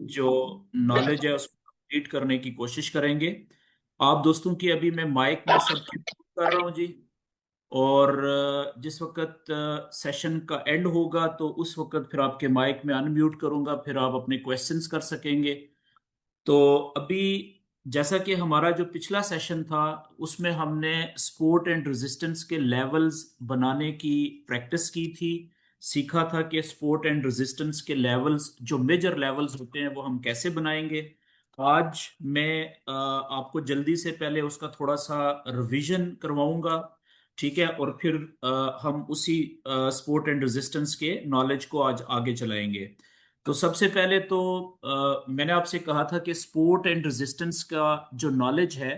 जो नॉलेज है उसको कंप्लीट करने की कोशिश करेंगे। आप दोस्तों की अभी मैं माइक में सबकी कर रहा हूँ जी। और जिस वक्त सेशन का एंड होगा तो उस वक्त फिर आपके माइक में अनम्यूट करूंगा, फिर आप अपने क्वेश्चंस कर सकेंगे। तो अभी जैसा कि हमारा जो पिछला सेशन था उसमें हमने स्पोर्ट एंड रेजिस्टेंस के लेवल्स बनाने की प्रैक्टिस की थी। सीखा था कि स्पोर्ट एंड रेजिस्टेंस के लेवल्स, जो मेजर लेवल्स होते हैं, वो हम कैसे बनाएंगे। आज मैं आपको जल्दी से पहले उसका थोड़ा सा रिवीजन करवाऊंगा। ठीक है, और फिर हम उसी स्पोर्ट एंड रेजिस्टेंस के नॉलेज को आज आगे चलाएंगे। तो सबसे पहले तो मैंने आपसे कहा था कि स्पोर्ट एंड रेजिस्टेंस का जो नॉलेज है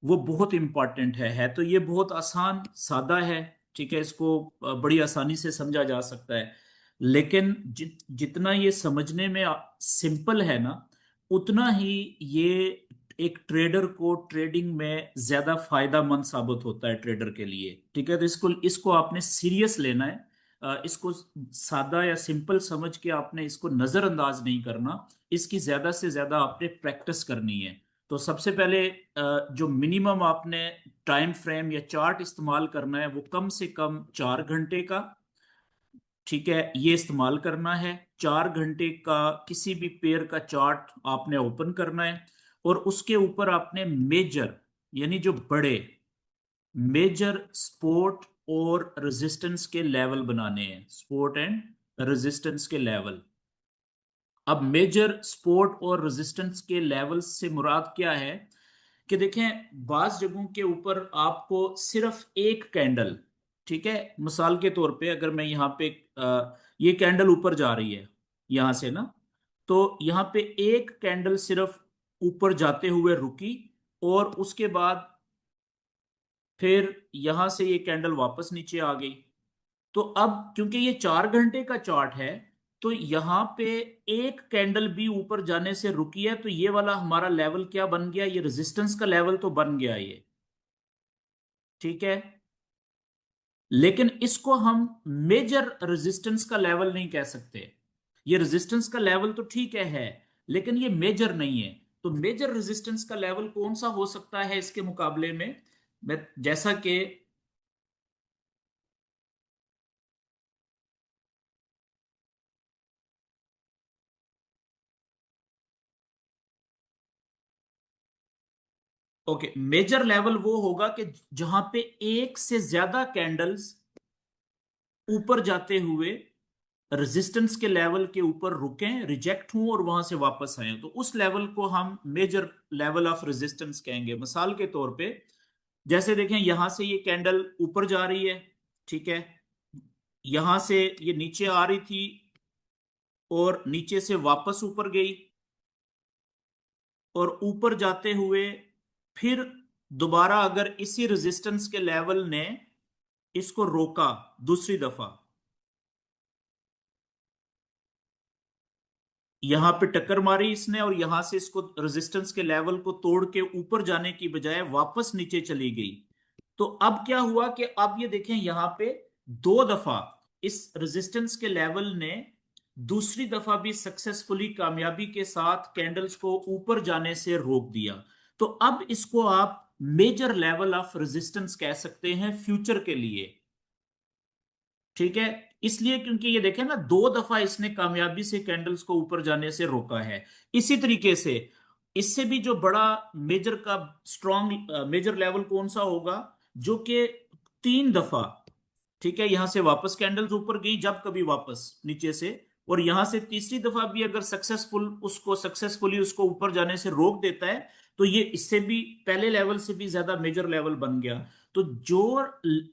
वो बहुत इंपॉर्टेंट है। तो ये बहुत आसान सादा है। ठीक है, इसको बड़ी आसानी से समझा जा सकता है। लेकिन जितना ये समझने में सिंपल है ना, उतना ही ये एक ट्रेडर को ट्रेडिंग में ज्यादा फायदामंद साबित होता है ट्रेडर के लिए। ठीक है, तो इसको इसको आपने सीरियस लेना है। इसको सादा या सिंपल समझ के आपने इसको नजरअंदाज नहीं करना। इसकी ज्यादा से ज्यादा आपने प्रैक्टिस करनी है। तो सबसे पहले जो मिनिमम आपने टाइम फ्रेम या चार्ट इस्तेमाल करना है वो कम से कम 4 घंटे का। ठीक है, ये इस्तेमाल करना है। 4 घंटे का किसी भी पेयर का चार्ट आपने ओपन करना है। और उसके ऊपर आपने मेजर, यानी जो बड़े मेजर सपोर्ट और रेजिस्टेंस के लेवल बनाने हैं। सपोर्ट एंड रेजिस्टेंस के लेवल। अब मेजर सपोर्ट और रेजिस्टेंस के लेवल से मुराद क्या है कि देखें, बाज जगहों के ऊपर आपको सिर्फ एक कैंडल, ठीक है, मिसाल के तौर पे अगर मैं यहाँ पे ये कैंडल ऊपर जा रही है यहां से ना, तो यहाँ पे एक कैंडल सिर्फ ऊपर जाते हुए रुकी, और उसके बाद फिर यहां से ये कैंडल वापस नीचे आ गई। तो अब क्योंकि ये 4 घंटे का चार्ट है, तो यहां पे एक कैंडल भी ऊपर जाने से रुकी है, तो ये वाला हमारा लेवल क्या बन गया, ये रेजिस्टेंस का लेवल तो बन गया ये। ठीक है, लेकिन इसको हम मेजर रेजिस्टेंस का लेवल नहीं कह सकते। ये रेजिस्टेंस का लेवल तो ठीक है, लेकिन ये मेजर नहीं है। तो मेजर रेजिस्टेंस का लेवल कौन सा हो सकता है इसके मुकाबले में? मैं जैसा कि ओके, मेजर लेवल वो होगा कि जहां पे एक से ज्यादा कैंडल्स ऊपर जाते हुए रेजिस्टेंस के लेवल के ऊपर रुकें, रिजेक्ट हों और वहां से वापस आए, तो उस लेवल को हम मेजर लेवल ऑफ रेजिस्टेंस कहेंगे। मिसाल के तौर पे जैसे देखें, यहां से ये कैंडल ऊपर जा रही है। ठीक है, यहां से ये नीचे आ रही थी और नीचे से वापस ऊपर गई, और ऊपर जाते हुए फिर दोबारा अगर इसी रेजिस्टेंस के लेवल ने इसको रोका दूसरी दफा, यहां पे टक्कर मारी इसने और यहां से इसको रेजिस्टेंस के लेवल को तोड़ के ऊपर जाने की बजाय वापस नीचे चली गई। तो अब क्या हुआ कि अब ये देखें, यहां पे 2 दफा इस रेजिस्टेंस के लेवल ने दूसरी दफा भी सक्सेसफुली कामयाबी के साथ कैंडल्स को ऊपर जाने से रोक दिया। तो अब इसको आप मेजर लेवल ऑफ रेजिस्टेंस कह सकते हैं फ्यूचर के लिए। ठीक है, इसलिए क्योंकि ये देखें ना, 2 दफा इसने कामयाबी से कैंडल्स को ऊपर जाने से रोका है। इसी तरीके से इससे भी जो बड़ा मेजर का स्ट्रॉन्ग मेजर लेवल कौन सा होगा, जो कि 3 दफा, ठीक है, यहां से वापस कैंडल्स ऊपर गई जब कभी वापस नीचे से, और यहां से तीसरी दफा भी अगर सक्सेसफुली उसको ऊपर जाने से रोक देता है, तो ये इससे भी पहले लेवल से भी ज्यादा मेजर लेवल बन गया। तो जो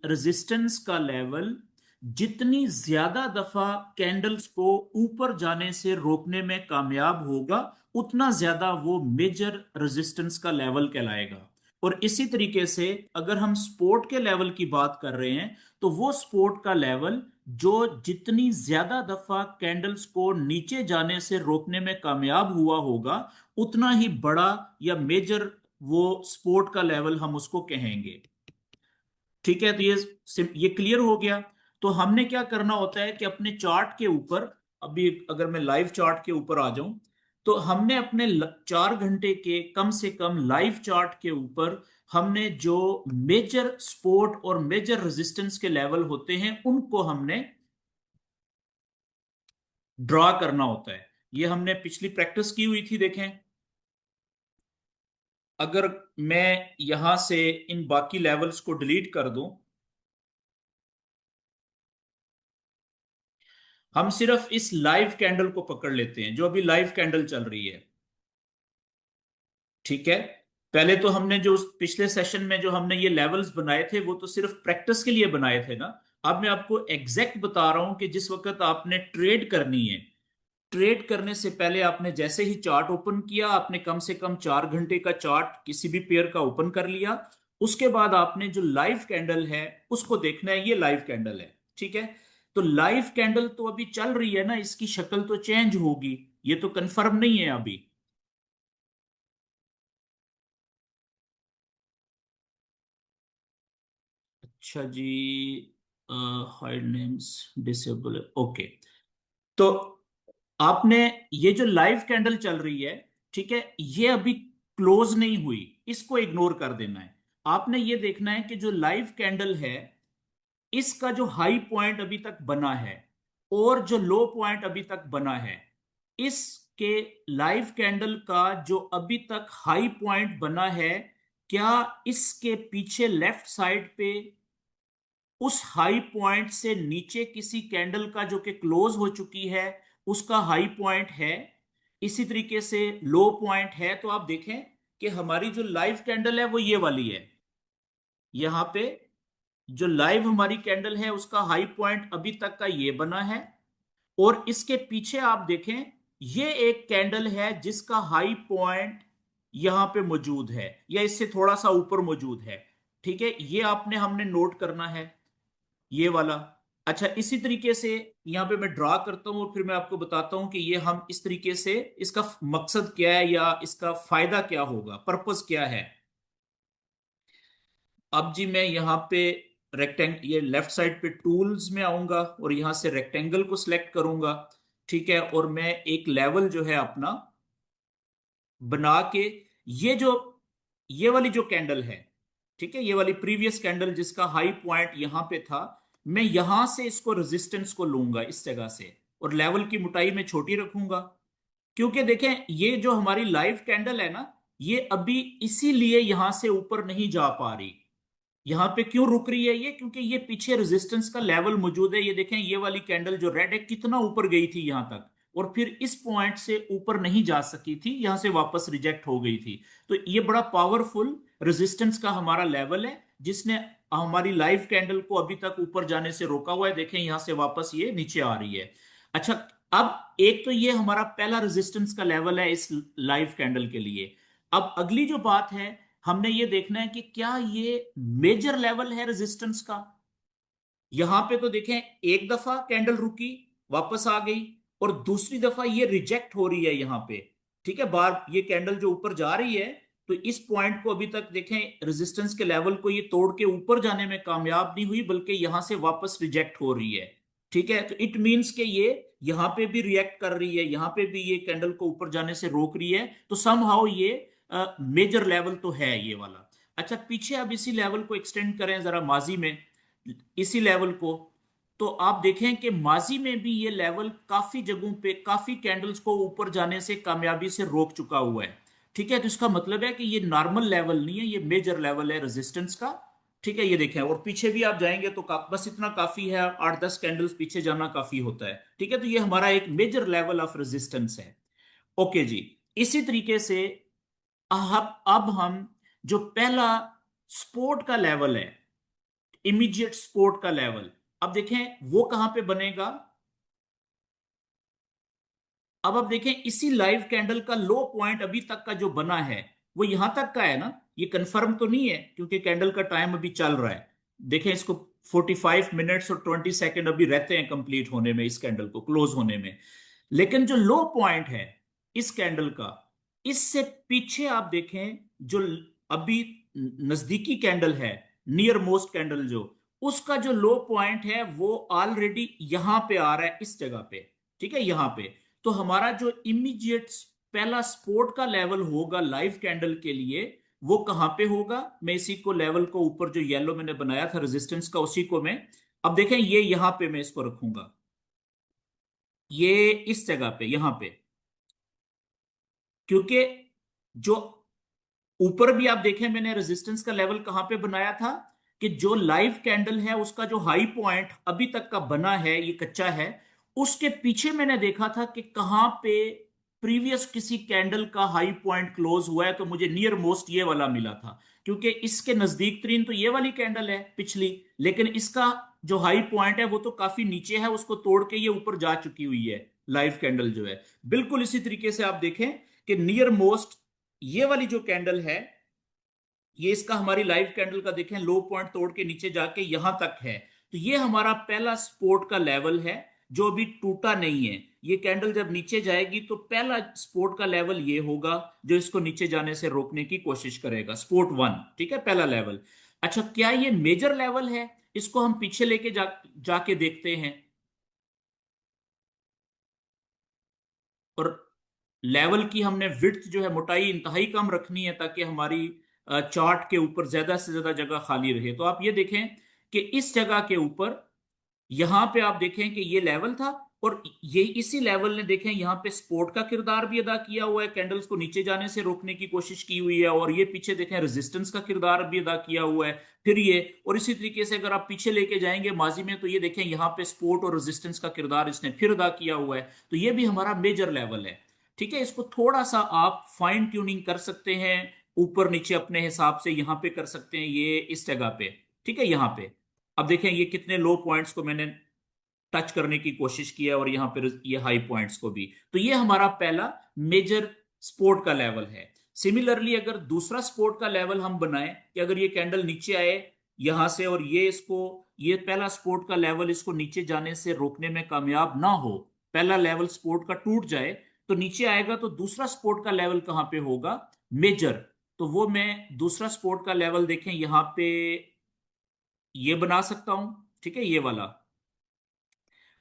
रेजिस्टेंस का लेवल जितनी ज्यादा दफा कैंडल्स को ऊपर जाने से रोकने में कामयाब होगा, उतना ज्यादा वो मेजर रेजिस्टेंस का लेवल कहलाएगा। और इसी तरीके से अगर हम स्पोर्ट के लेवल की बात कर रहे हैं, तो वो स्पोर्ट का लेवल जो जितनी ज्यादा दफा कैंडल्स को नीचे जाने से रोकने में कामयाब हुआ होगा, उतना ही बड़ा या मेजर वो स्पोर्ट का लेवल हम उसको कहेंगे। ठीक है, तो ये क्लियर हो गया। तो हमने क्या करना होता है कि अपने चार्ट के ऊपर, अभी अगर मैं लाइव चार्ट के ऊपर आ जाऊं, तो हमने अपने 4 घंटे के कम से कम लाइव चार्ट के ऊपर हमने जो मेजर सपोर्ट और मेजर रेजिस्टेंस के लेवल होते हैं उनको हमने ड्रॉ करना होता है। ये हमने पिछली प्रैक्टिस की हुई थी, देखें। अगर मैं यहां से इन बाकी लेवल्स को डिलीट कर दूं, हम सिर्फ इस लाइव कैंडल को पकड़ लेते हैं जो अभी लाइव कैंडल चल रही है। ठीक है। पहले तो हमने जो उस पिछले सेशन में जो हमने ये लेवल्स बनाए थे वो तो सिर्फ प्रैक्टिस के लिए बनाए थे ना। अब मैं आपको एग्जैक्ट बता रहा हूं कि जिस वक्त आपने ट्रेड करनी है, ट्रेड करने से पहले आपने जैसे ही चार्ट ओपन किया, आपने कम से कम 4 घंटे का चार्ट किसी भी पेयर का ओपन कर लिया। उसके बाद आपने जो लाइव कैंडल है उसको देखना है। ये लाइव कैंडल है, ठीक है। तो लाइव कैंडल तो अभी चल रही है ना, इसकी शक्ल तो चेंज होगी, ये तो कंफर्म नहीं है अभी। अच्छा जी, हाइड नेम्स डिसेबल, ओके। तो आपने ये जो लाइव कैंडल चल रही है, ठीक है, ये अभी क्लोज नहीं हुई, इसको इग्नोर कर देना है। आपने ये देखना है कि जो लाइव कैंडल है इसका जो हाई पॉइंट अभी तक बना है और जो लो पॉइंट अभी तक बना है, इसके लाइव कैंडल का जो अभी तक हाई पॉइंट बना है, क्या इसके पीछे लेफ्ट साइड पे उस हाई पॉइंट से नीचे किसी कैंडल का जो कि क्लोज हो चुकी है उसका हाई पॉइंट है, इसी तरीके से लो पॉइंट है। तो आप देखें कि हमारी जो लाइव कैंडल है वो ये वाली है। यहां पे जो लाइव हमारी कैंडल है उसका हाई पॉइंट अभी तक का ये बना है, और इसके पीछे आप देखें ये एक कैंडल है जिसका हाई पॉइंट यहां पे मौजूद है या इससे थोड़ा सा ऊपर मौजूद है। ठीक है, ये आपने हमने नोट करना है, ये वाला। अच्छा, इसी तरीके से यहां पे मैं ड्रा करता हूं और फिर मैं आपको बताता हूं कि ये हम इस तरीके से इसका मकसद क्या है या इसका फायदा क्या होगा, पर्पस क्या है। अब जी मैं यहाँ पे ये लेफ्ट साइड पे टूल्स में आऊंगा और यहां से रेक्टेंगल को सिलेक्ट करूंगा। ठीक है, और मैं एक लेवल जो है अपना बना के, ये जो ये वाली जो कैंडल है, ठीक है, ये वाली प्रीवियस कैंडल जिसका हाई पॉइंट यहां पे था, मैं यहां से इसको रेजिस्टेंस को लूंगा इस जगह से, और लेवल की मोटाई में छोटी रखूंगा। क्योंकि देखें ये जो हमारी लाइव कैंडल है ना, ये अभी इसीलिए यहां से ऊपर नहीं जा पा रही। यहां पे क्यों रुक रही है ये, क्योंकि ये पीछे रेजिस्टेंस का लेवल मौजूद है। ये देखें ये वाली कैंडल जो रेड है कितना ऊपर गई थी यहां तक, और फिर इस पॉइंट से ऊपर नहीं जा सकी थी, यहां से वापस रिजेक्ट हो गई थी। तो ये बड़ा पावरफुल रेजिस्टेंस का हमारा लेवल है जिसने हमारी लाइव कैंडल को अभी तक ऊपर जाने से रोका हुआ है। देखें यहां से वापस ये नीचे आ रही है। अच्छा, अब एक तो ये हमारा पहला रेजिस्टेंस का लेवल है इस लाइव कैंडल के लिए। अब अगली जो बात है, हमने ये देखना है कि क्या ये मेजर लेवल है रेजिस्टेंस का। यहां पे तो देखें एक दफा कैंडल रुकी, वापस आ गई, और दूसरी दफा ये रिजेक्ट हो रही है यहां पे। ठीक है, बार ये कैंडल जो ऊपर जा रही है, तो इस पॉइंट को अभी तक देखें रेजिस्टेंस के लेवल को ये तोड़ के ऊपर जाने में कामयाब नहीं हुई, बल्कि यहां से वापस रिजेक्ट हो रही है। ठीक है, तो इट मींस के ये यहां पे भी रिएक्ट कर रही है, यहां पे भी ये कैंडल को ऊपर जाने से रोक रही है। तो समहाउ ये मेजर लेवल तो है ये वाला। अच्छा, पीछे अब इसी लेवल को एक्सटेंड करें जरा माजी में, इसी लेवल को, तो आप देखें कि माजी में भी ये लेवल काफी जगहों पे काफी कैंडल्स को ऊपर जाने से कामयाबी से रोक चुका हुआ है। ठीक है, तो इसका मतलब है कि ये नॉर्मल लेवल नहीं है, ये मेजर लेवल है रेजिस्टेंस का। ठीक है, ये देखें, और पीछे भी आप जाएंगे तो बस इतना काफी है, 8-10 कैंडल्स पीछे जाना काफी होता है। ठीक है, तो ये हमारा एक मेजर लेवल ऑफ रेजिस्टेंस है। ओके जी, इसी तरीके से अब हम जो पहला सपोर्ट का लेवल है, इमीडिएट सपोर्ट का लेवल, अब देखें वो कहां पे बनेगा। अब आप देखें इसी लाइव कैंडल का लो पॉइंट अभी तक का जो बना है वो यहां तक का है ना। ये कंफर्म तो नहीं है क्योंकि कैंडल का टाइम अभी चल रहा है। देखें इसको, 45 मिनट्स और 20 सेकेंड अभी रहते हैं कंप्लीट होने में, इस कैंडल को क्लोज होने में। लेकिन जो लो पॉइंट है इस कैंडल का, इससे पीछे आप देखें जो अभी नजदीकी कैंडल है, नियर मोस्ट कैंडल जो, उसका जो लो पॉइंट है वो ऑलरेडी यहां पे आ रहा है इस जगह पे। ठीक है, यहां पे। तो हमारा जो इमीडिएट पहला सपोर्ट का लेवल होगा लाइव कैंडल के लिए, वो कहां पे होगा? मैं इसी को लेवल को ऊपर जो येलो मैंने बनाया था रेजिस्टेंस का, उसी को मैं अब देखें ये यहां पे मैं इसको रखूंगा, ये इस जगह पे यहां पे, क्योंकि जो ऊपर भी आप देखें मैंने रेजिस्टेंस का लेवल कहां पे बनाया था कि जो लाइव कैंडल है उसका जो हाई पॉइंट अभी तक का बना है, ये कच्चा है, उसके पीछे मैंने देखा था कि कहां पे प्रीवियस किसी कैंडल का हाई पॉइंट क्लोज हुआ है, तो मुझे नियर मोस्ट ये वाला मिला था, क्योंकि इसके नजदीक तरीन तो ये वाली कैंडल है पिछली, लेकिन इसका जो हाई पॉइंट है वो तो काफी नीचे है, उसको तोड़ के ये ऊपर जा चुकी हुई है लाइव कैंडल जो है। बिल्कुल इसी तरीके से आप देखें कि नियर मोस्ट ये वाली जो कैंडल है, ये इसका हमारी लाइव कैंडल का देखें लो पॉइंट तोड़ के नीचे जाके यहां तक है, तो ये हमारा पहला सपोर्ट का लेवल है जो अभी टूटा नहीं है। ये कैंडल जब नीचे जाएगी तो पहला सपोर्ट का लेवल ये होगा जो इसको नीचे जाने से रोकने की कोशिश करेगा, सपोर्ट वन, ठीक है, पहला लेवल। अच्छा, क्या ये मेजर लेवल है? इसको हम पीछे लेके जाके देखते हैं, और लेवल की हमने विड्थ जो है, मोटाई इंतहाई कम रखनी है ताकि हमारी चार्ट के ऊपर ज्यादा से ज्यादा जगह खाली रहे। तो आप ये देखें कि इस जगह के ऊपर यहां पे आप देखें कि ये लेवल था, और ये इसी लेवल ने देखें यहां पे सपोर्ट का किरदार भी अदा किया हुआ है, कैंडल्स को नीचे जाने से रोकने की कोशिश की हुई है, और ये पीछे देखें रेजिस्टेंस का किरदार भी अदा किया हुआ है, फिर ये, और इसी तरीके से अगर आप पीछे लेके जाएंगे माजी में तो ये देखें यहां पे सपोर्ट और रेजिस्टेंस का किरदार इसने फिर अदा किया हुआ है, तो ये भी हमारा मेजर लेवल है। ठीक है, इसको थोड़ा सा आप फाइन ट्यूनिंग कर सकते हैं, ऊपर नीचे अपने हिसाब से यहां पे कर सकते हैं, ये इस जगह पे, ठीक है, यहां पे अब देखें ये कितने लो पॉइंट्स को मैंने टच करने की कोशिश किया, और यहां पर ये हाई पॉइंट्स को भी, तो ये हमारा पहला मेजर सपोर्ट का लेवल है। सिमिलरली अगर दूसरा सपोर्ट का लेवल हम बनाएं कि अगर ये कैंडल नीचे आए यहां से, और ये इसको, ये पहला सपोर्ट का लेवल इसको नीचे जाने से रोकने में कामयाब ना हो, पहला लेवल सपोर्ट का टूट जाए, तो नीचे आएगा, तो दूसरा सपोर्ट का लेवल कहां पे होगा? मेजर। तो वो मैं दूसरा सपोर्ट का लेवल देखें यहां पे ये बना सकता हूं, ठीक है, ये वाला।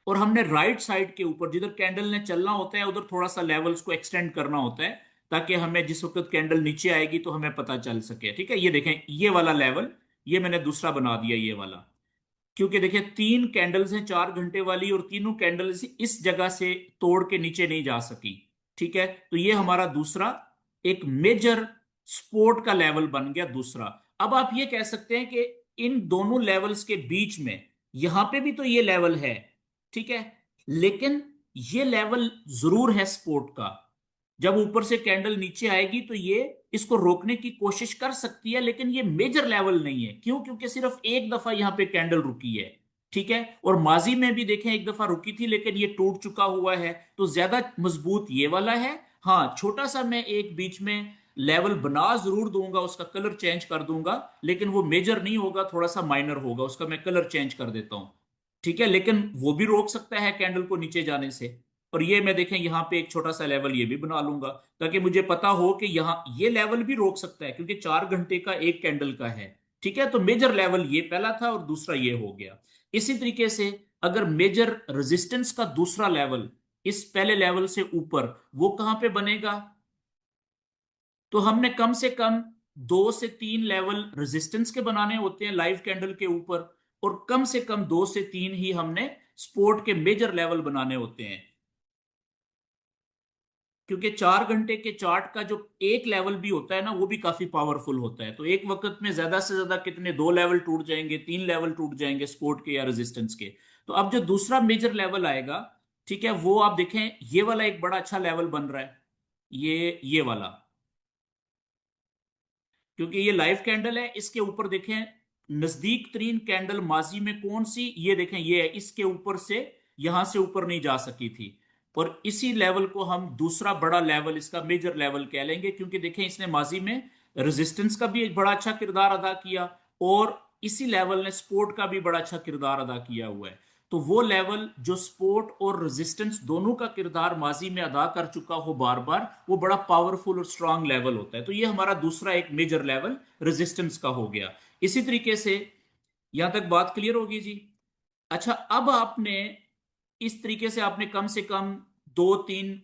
और हमने राइट साइड के ऊपर जिधर कैंडल ने चलना होता है उधर थोड़ा सा लेवल्स को एक्सटेंड करना होता है, ताकि हमें जिस वक्त कैंडल नीचे आएगी तो हमें पता चल सके, ठीक है। ये देखें ये वाला लेवल, ये मैंने दूसरा बना दिया ये वाला, क्योंकि देखिए तीन कैंडल्स हैं 4 घंटे वाली, और तीनों कैंडल्स इस जगह से तोड़ के नीचे नहीं जा सकी, ठीक है। तो ये हमारा दूसरा एक मेजर सपोर्ट का लेवल बन गया दूसरा। अब आप ये कह सकते हैं कि इन दोनों लेवल्स के बीच में यहां पे भी तो ये लेवल है, ठीक है, लेकिन ये लेवल जरूर है सपोर्ट का। जब ऊपर से कैंडल नीचे आएगी तो ये इसको रोकने की कोशिश कर सकती है, लेकिन ये मेजर लेवल नहीं है। क्यों? क्योंकि सिर्फ एक दफा यहां पे कैंडल रुकी है, ठीक है, और माजी में भी देखें एक दफा रुकी थी लेकिन ये टूट चुका हुआ है, तो ज्यादा मजबूत ये वाला है। हाँ, छोटा सा मैं एक बीच में लेवल बना जरूर दूंगा, उसका कलर चेंज कर दूंगा, लेकिन वो मेजर नहीं होगा, थोड़ा सा माइनर होगा, उसका मैं कलर चेंज कर देता हूं, ठीक है, लेकिन वो भी रोक सकता है कैंडल को नीचे जाने से। और ये मैं देखें यहाँ पे एक छोटा सा लेवल ये भी बना लूंगा, ताकि मुझे पता हो कि यहाँ ये लेवल भी रोक सकता है, क्योंकि 4 घंटे का एक कैंडल का है, ठीक है। तो मेजर लेवल ये पहला था और दूसरा ये हो गया। इसी तरीके से अगर मेजर रेजिस्टेंस का दूसरा लेवल इस पहले लेवल से ऊपर, वो कहां पे बनेगा? तो हमने कम से कम 2 से 3 लेवल रेजिस्टेंस के बनाने होते हैं लाइव कैंडल के ऊपर, और कम से कम 2 से 3 ही हमने सपोर्ट के मेजर लेवल बनाने होते हैं, क्योंकि 4 घंटे के चार्ट का जो एक लेवल भी होता है ना, वो भी काफी पावरफुल होता है। तो एक वक्त में ज्यादा से ज्यादा कितने 2 लेवल टूट जाएंगे, 3 लेवल टूट जाएंगे सपोर्ट के या रेजिस्टेंस के। तो अब जो दूसरा मेजर लेवल आएगा, ठीक है, वो आप देखें ये वाला एक बड़ा अच्छा लेवल बन रहा है, ये वाला, क्योंकि ये लाइव कैंडल है। इसके ऊपर देखें नजदीक तरीन कैंडल माजी में कौन सी, ये देखें ये है, इसके ऊपर से यहां से ऊपर नहीं जा सकी थी, और इसी लेवल को हम दूसरा बड़ा लेवल, इसका मेजर लेवल कह लेंगे, क्योंकि देखें इसने माजी में रेजिस्टेंस का भी एक बड़ा अच्छा किरदार अदा किया, और इसी लेवल ने सपोर्ट का भी बड़ा अच्छा किरदार अदा किया हुआ है। तो वो लेवल जो सपोर्ट और रेजिस्टेंस दोनों का किरदार माजी में अदा कर चुका हो बार बार, वो बड़ा पावरफुल और स्ट्रांग लेवल होता है। तो ये हमारा दूसरा एक मेजर लेवल रेजिस्टेंस का हो गया। इसी तरीके से यहां तक बात क्लियर होगी जी? अच्छा, अब आपने इस तरीके से आपने कम से कम 2 3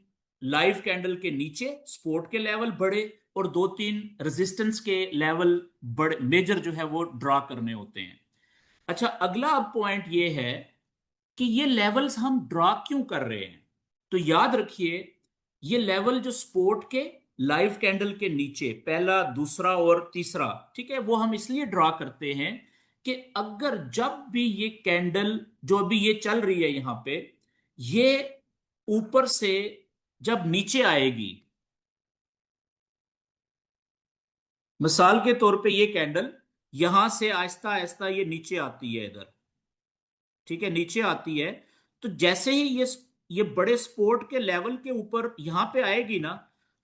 लाइव कैंडल के नीचे सपोर्ट के लेवल बड़े, और दो तीन रेजिस्टेंस के लेवल बड़े मेजर जो है वो ड्रा करने होते हैं। अच्छा, अगला अब पॉइंट ये है कि ये लेवल्स हम ड्रा क्यों कर रहे हैं। तो याद रखिए, ये लेवल जो सपोर्ट के लाइव कैंडल के नीचे पहला, दूसरा और तीसरा, ठीक है, वो हम इसलिए ड्रा करते हैं कि अगर जब भी ये कैंडल जो अभी ये चल रही है यहां पे, ये ऊपर से जब नीचे आएगी, मिसाल के तौर पे ये कैंडल यहां से आहिस्ता आहिस्ता ये नीचे आती है इधर, ठीक है, नीचे आती है, तो जैसे ही ये बड़े स्पोर्ट के लेवल के ऊपर यहां पे आएगी ना,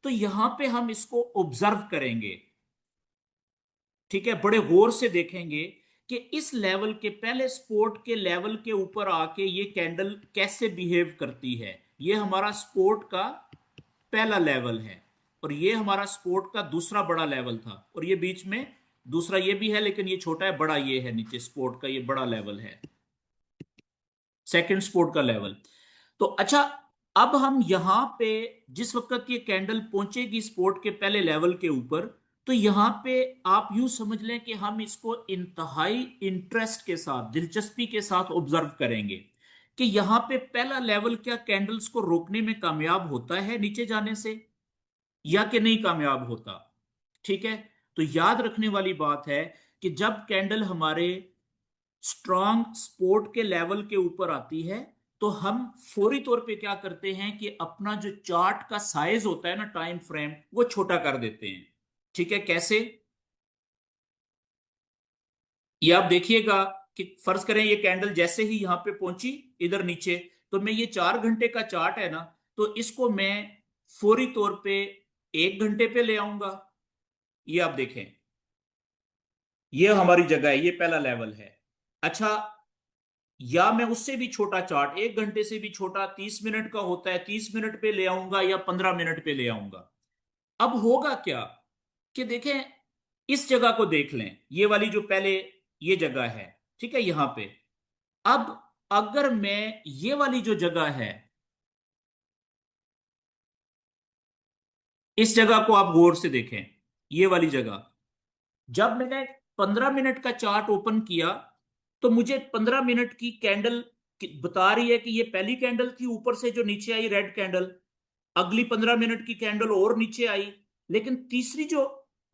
तो यहां पे हम इसको ऑब्जर्व करेंगे, ठीक है, बड़े गौर से देखेंगे कि इस लेवल के पहले स्पोर्ट के लेवल के ऊपर आके ये कैंडल कैसे बिहेव करती है। ये हमारा स्पोर्ट का पहला लेवल है, और ये हमारा स्पोर्ट का दूसरा बड़ा लेवल था, और ये बीच में दूसरा ये भी है, लेकिन ये छोटा है, बड़ा ये है नीचे स्पोर्ट का, ये बड़ा लेवल है, सेकंड स्पोर्ट का लेवल। तो अच्छा, अब हम यहां पे जिस वक्त ये कैंडल पहुंचेगी स्पोर्ट के पहले लेवल के ऊपर, तो यहां पे आप यूं समझ लें कि हम इसको इंतहाई इंटरेस्ट के साथ, दिलचस्पी के साथ ऑब्जर्व करेंगे कि यहां पे पहला लेवल क्या कैंडल्स को रोकने में कामयाब होता है नीचे जाने से, या कि नहीं कामयाब होता। ठीक है, तो याद रखने वाली बात है कि जब कैंडल हमारे स्ट्रांग सपोर्ट के लेवल के ऊपर आती है, तो हम फौरी तौर पे क्या करते हैं कि अपना जो चार्ट का साइज होता है ना, टाइम फ्रेम, वो छोटा कर देते हैं। ठीक है, कैसे, ये आप देखिएगा कि फर्ज करें ये कैंडल जैसे ही यहां पे पहुंची इधर नीचे, तो मैं ये 4 घंटे का चार्ट है ना, तो इसको मैं फौरी तौर पे 1 घंटे पे ले आऊंगा। ये आप देखें, ये हमारी जगह है, ये पहला लेवल है। अच्छा, या मैं उससे भी छोटा चार्ट, 1 घंटे से भी छोटा, 30 मिनट का होता है, 30 मिनट पे ले आऊंगा या 15 मिनट पे ले आऊंगा। अब होगा क्या कि देखें, इस जगह को देख लें, ये वाली जो पहले ये जगह है, ठीक है, यहां पे। अब अगर मैं ये वाली जो जगह है, इस जगह को आप गौर से देखें, ये वाली जगह, जब मैंने 15 मिनट का चार्ट ओपन किया, तो मुझे 15 मिनट की कैंडल बता रही है कि ये पहली कैंडल थी ऊपर से जो नीचे आई, रेड कैंडल, अगली 15 मिनट की कैंडल और नीचे आई, लेकिन तीसरी जो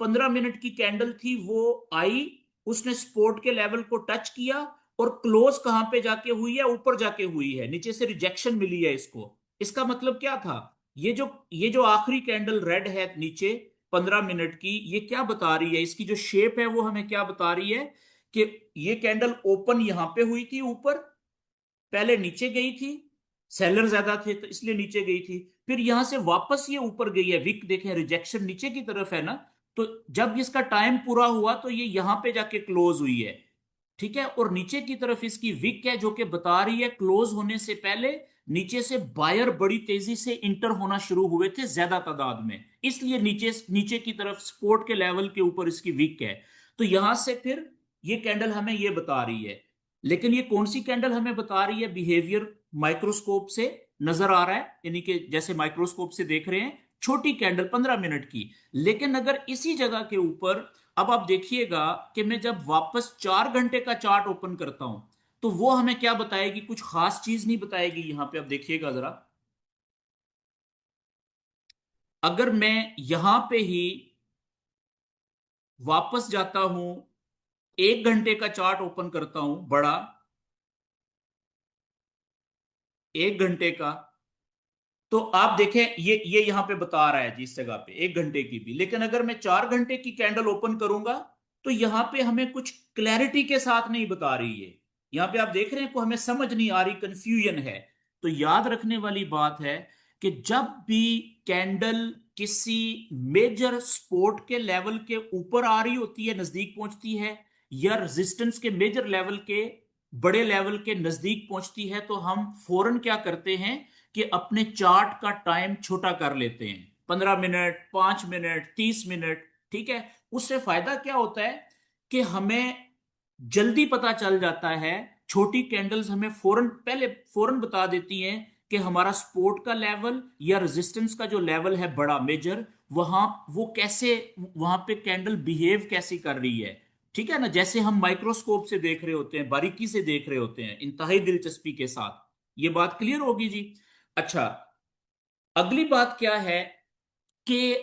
15 मिनट की कैंडल थी वो आई, उसने सपोर्ट के लेवल को टच किया, और क्लोज कहां पे जाके हुई है, ऊपर जाके हुई है, नीचे से रिजेक्शन मिली है इसको। इसका मतलब क्या था, ये जो आखिरी कैंडल रेड है नीचे 15 मिनट की, ये क्या बता रही है, इसकी जो शेप है वो हमें क्या बता रही है कि ये कैंडल ओपन यहां पे हुई थी ऊपर, पहले नीचे गई थी, सेलर ज्यादा थे तो इसलिए नीचे गई थी, फिर यहां से वापस ये ऊपर गई है, विक देखें, रिजेक्शन नीचे की तरफ है ना, तो जब इसका टाइम पूरा हुआ तो ये यहां पे जाके क्लोज हुई है। ठीक है, और नीचे की तरफ इसकी विक है जो कि बता रही है क्लोज होने से पहले नीचे से बायर बड़ी तेजी से इंटर होना शुरू हुए थे ज्यादा तादाद में, इसलिए नीचे नीचे की तरफ सपोर्ट के लेवल के ऊपर इसकी विक है। तो यहां से फिर ये कैंडल हमें ये बता रही है, लेकिन ये कौन सी कैंडल हमें बता रही है, बिहेवियर माइक्रोस्कोप से नजर आ रहा है, यानी कि जैसे माइक्रोस्कोप से देख रहे हैं, छोटी कैंडल 15 मिनट की। लेकिन अगर इसी जगह के ऊपर अब आप देखिएगा कि मैं जब वापस 4 घंटे का चार्ट ओपन करता हूं, तो वो हमें क्या बताएगी, कुछ खास चीज नहीं बताएगी। यहां पे आप देखिएगा जरा, अगर मैं यहां पे ही वापस जाता हूं, 1 घंटे का चार्ट ओपन करता हूं बड़ा, 1 घंटे का, तो आप देखें ये यहां पे बता रहा है जी इस जगह पे 1 घंटे की भी, लेकिन अगर मैं 4 घंटे की कैंडल ओपन करूंगा, तो यहां पे हमें कुछ क्लैरिटी के साथ नहीं बता रही है। यहां पे आप देख रहे हैं को हमें समझ नहीं आ रही, कंफ्यूजन है। तो याद रखने वाली बात है कि जब भी कैंडल किसी मेजर सपोर्ट के लेवल के ऊपर आ रही होती है, नजदीक पहुंचती है, या रेजिस्टेंस के मेजर लेवल के बड़े लेवल के नजदीक पहुंचती है, तो हम फौरन क्या करते हैं कि अपने चार्ट का टाइम छोटा कर लेते हैं, 15 मिनट, 5 मिनट, 30 मिनट। ठीक है, उससे फायदा क्या होता है कि हमें जल्दी पता चल जाता है, छोटी कैंडल्स हमें फौरन बता देती हैं कि हमारा सपोर्ट का लेवल या रेजिस्टेंस का जो लेवल है बड़ा मेजर, वहां वो कैसे, वहां पे कैंडल बिहेव कैसी कर रही है। ठीक है ना, जैसे हम माइक्रोस्कोप से देख रहे होते हैं, बारीकी से देख रहे होते हैं, इंतहाई दिलचस्पी के साथ। ये बात क्लियर होगी जी। अच्छा, अगली बात क्या है कि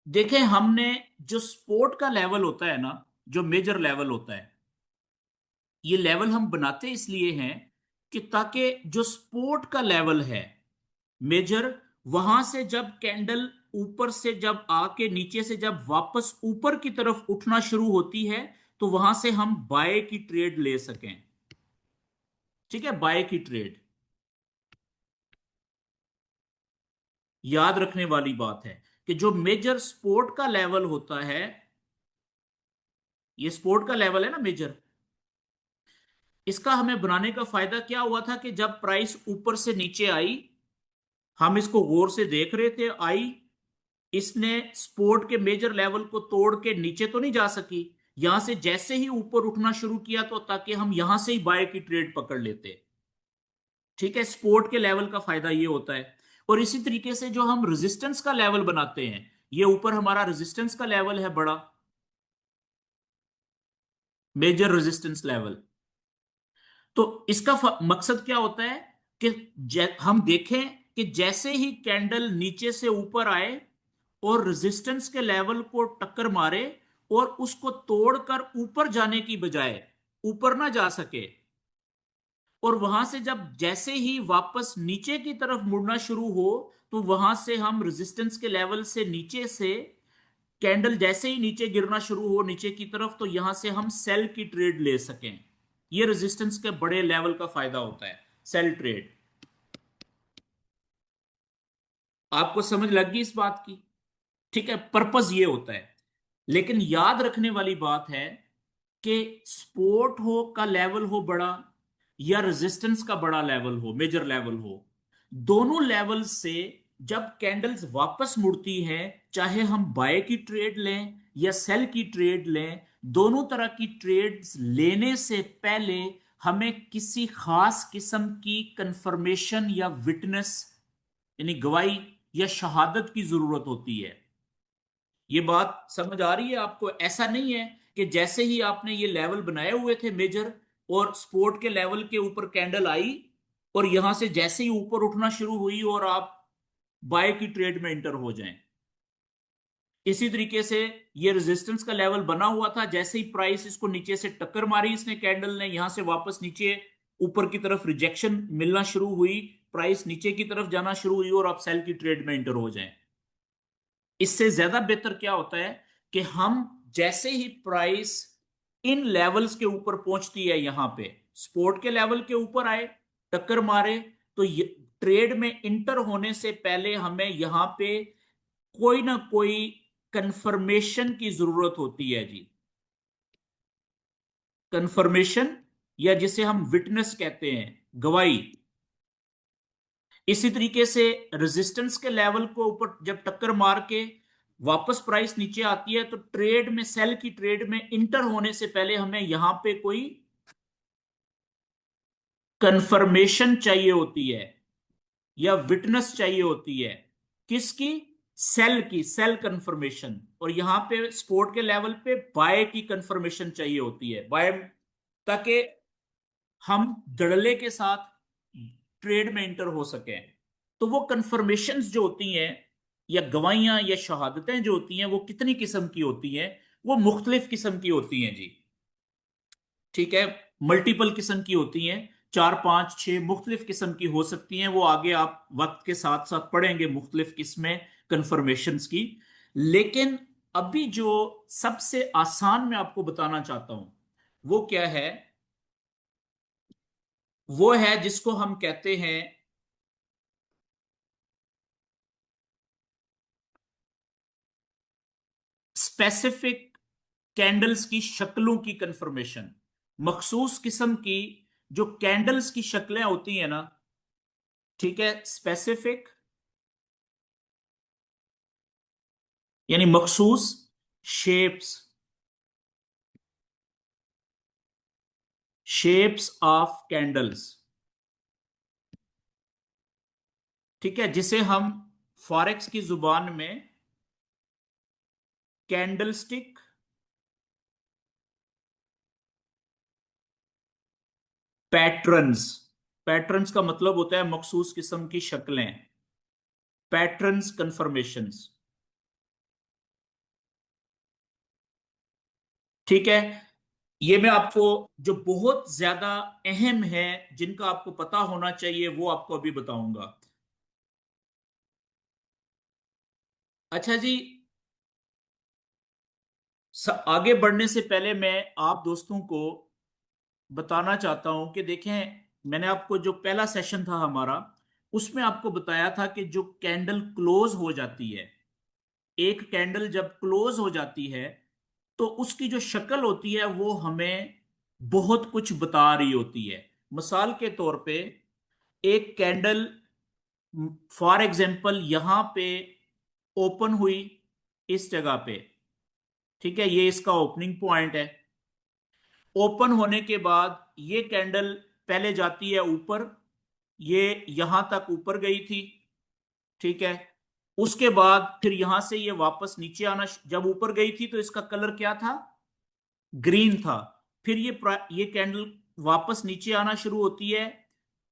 देखें, हमने जो स्पोर्ट का लेवल होता है ना, जो मेजर लेवल होता है, ये लेवल हम बनाते इसलिए हैं कि ताकि जो स्पोर्ट का लेवल है मेजर, वहां से जब कैंडल ऊपर से जब आके नीचे से जब वापस ऊपर की तरफ उठना शुरू होती है, तो वहां से हम बाय की ट्रेड ले सकें। ठीक है, बाय की ट्रेड याद रखने वाली बात है कि जो मेजर सपोर्ट का लेवल होता है, ये सपोर्ट का लेवल है ना मेजर, इसका हमें बनाने का फायदा क्या हुआ था कि जब प्राइस ऊपर से नीचे आई, हम इसको गौर से देख रहे थे, आई, इसने सपोर्ट के मेजर लेवल को तोड़ के नीचे तो नहीं जा सकी, यहां से जैसे ही ऊपर उठना शुरू किया तो ताकि हम यहां से ही बाय की ट्रेड पकड़ लेते। ठीक है, सपोर्ट के लेवल का फायदा ये होता है। और इसी तरीके से जो हम रेजिस्टेंस का लेवल बनाते हैं, ये ऊपर हमारा रेजिस्टेंस का लेवल है बड़ा, मेजर रेजिस्टेंस लेवल। तो इसका मकसद क्या होता है कि हम देखें कि जैसे ही कैंडल नीचे से ऊपर आए और रेजिस्टेंस के लेवल को टक्कर मारे और उसको तोड़कर ऊपर जाने की बजाय ऊपर ना जा सके, और वहां से जब जैसे ही वापस नीचे की तरफ मुड़ना शुरू हो, तो वहां से हम रेजिस्टेंस के लेवल से नीचे से कैंडल जैसे ही नीचे गिरना शुरू हो नीचे की तरफ, तो यहां से हम सेल की ट्रेड ले सकें। ये रेजिस्टेंस के बड़े लेवल का फायदा होता है, सेल ट्रेड। आपको समझ लग गई इस बात की? ठीक है, पर्पस ये होता है। लेकिन याद रखने वाली बात है कि सपोर्ट हो का लेवल हो बड़ा या रेजिस्टेंस का बड़ा लेवल हो, मेजर लेवल हो, दोनों लेवल से जब कैंडल्स वापस मुड़ती हैं, चाहे हम बाय की ट्रेड लें या सेल की ट्रेड लें, दोनों तरह की ट्रेड्स लेने से पहले हमें किसी खास किस्म की कंफर्मेशन या विटनेस, यानी गवाही या शहादत की जरूरत होती है। ये बात समझ आ रही है आपको? ऐसा नहीं है कि जैसे ही आपने ये लेवल बनाए हुए थे मेजर, और स्पोर्ट के लेवल के ऊपर कैंडल आई और यहां से जैसे ही ऊपर उठना शुरू हुई और आप बाय की ट्रेड में इंटर हो जाएं। इसी तरीके से ये रेजिस्टेंस का लेवल बना हुआ था, जैसे ही प्राइस इसको नीचे से टक्कर मारी इसने कैंडल ने, यहां से वापस नीचे ऊपर की तरफ रिजेक्शन मिलना शुरू हुई, प्राइस नीचे की तरफ जाना शुरू हुई और आप सेल की ट्रेड में इंटर हो जाएं। इससे ज्यादा बेहतर क्या होता है कि हम जैसे ही प्राइस इन लेवल्स के ऊपर पहुंचती है, यहां पे सपोर्ट के लेवल के ऊपर आए, टक्कर मारे, तो ट्रेड में इंटर होने से पहले हमें यहां पे कोई ना कोई कंफर्मेशन की जरूरत होती है जी। कंफर्मेशन, या जिसे हम विटनेस कहते हैं, गवाही। इसी तरीके से रेजिस्टेंस के लेवल को ऊपर जब टक्कर मार के वापस प्राइस नीचे आती है, तो ट्रेड में, सेल की ट्रेड में इंटर होने से पहले हमें यहां पे कोई कंफर्मेशन चाहिए होती है या विटनेस चाहिए होती है। किसकी? सेल की, सेल कंफर्मेशन। और यहां पे सपोर्ट के लेवल पे बाय की कंफर्मेशन चाहिए होती है, बाय, ताकि हम धड़ल्ले के साथ ट्रेड में इंटर हो सके। तो वो कंफर्मेशंस जो होती हैं या गवाहियां या शहादतें जो होती हैं, वो कितनी किस्म की होती हैं? वो मुख्तलिफ किस्म की होती हैं जी। ठीक है, मल्टीपल किस्म की होती हैं, चार पांच छह मुख्तलिफ किस्म की हो सकती हैं। वो आगे आप वक्त के साथ साथ पढ़ेंगे मुख्तलिफ किस्में कंफर्मेशंस की। लेकिन अभी जो सबसे आसान मैं आपको बताना चाहता हूं, वो क्या है? वो है जिसको हम कहते हैं स्पेसिफिक कैंडल्स की शक्लों की कंफर्मेशन। मखसूस किस्म की जो कैंडल्स की शक्लें होती हैं ना, ठीक है, स्पेसिफिक यानी मखसूस शेप्स, शेप्स ऑफ कैंडल्स। ठीक है, जिसे हम फॉरेक्स की जुबान में कैंडलस्टिक पैटर्न्स, पैटर्न्स का मतलब होता है मखसूस किस्म की शक्लें, पैटर्न्स कंफर्मेशंस। ठीक है, ये मैं आपको जो बहुत ज्यादा अहम है, जिनका आपको पता होना चाहिए, वो आपको अभी बताऊंगा। अच्छा जी, आगे बढ़ने से पहले मैं आप दोस्तों को बताना चाहता हूं कि देखें, मैंने आपको जो पहला सेशन था हमारा, उसमें आपको बताया था कि जो कैंडल क्लोज हो जाती है, एक कैंडल जब क्लोज हो जाती है तो उसकी जो शक्ल होती है वो हमें बहुत कुछ बता रही होती है। मिसाल के तौर पे, एक कैंडल फॉर एग्जांपल यहां पे ओपन हुई इस जगह पे, ठीक है, ये इसका ओपनिंग पॉइंट है। ओपन होने के बाद ये कैंडल पहले जाती है ऊपर, ये यहां तक ऊपर गई थी, ठीक है। उसके बाद फिर यहां से ये वापस नीचे आना, जब ऊपर गई थी तो इसका कलर क्या था, ग्रीन था। फिर ये कैंडल वापस नीचे आना शुरू होती है,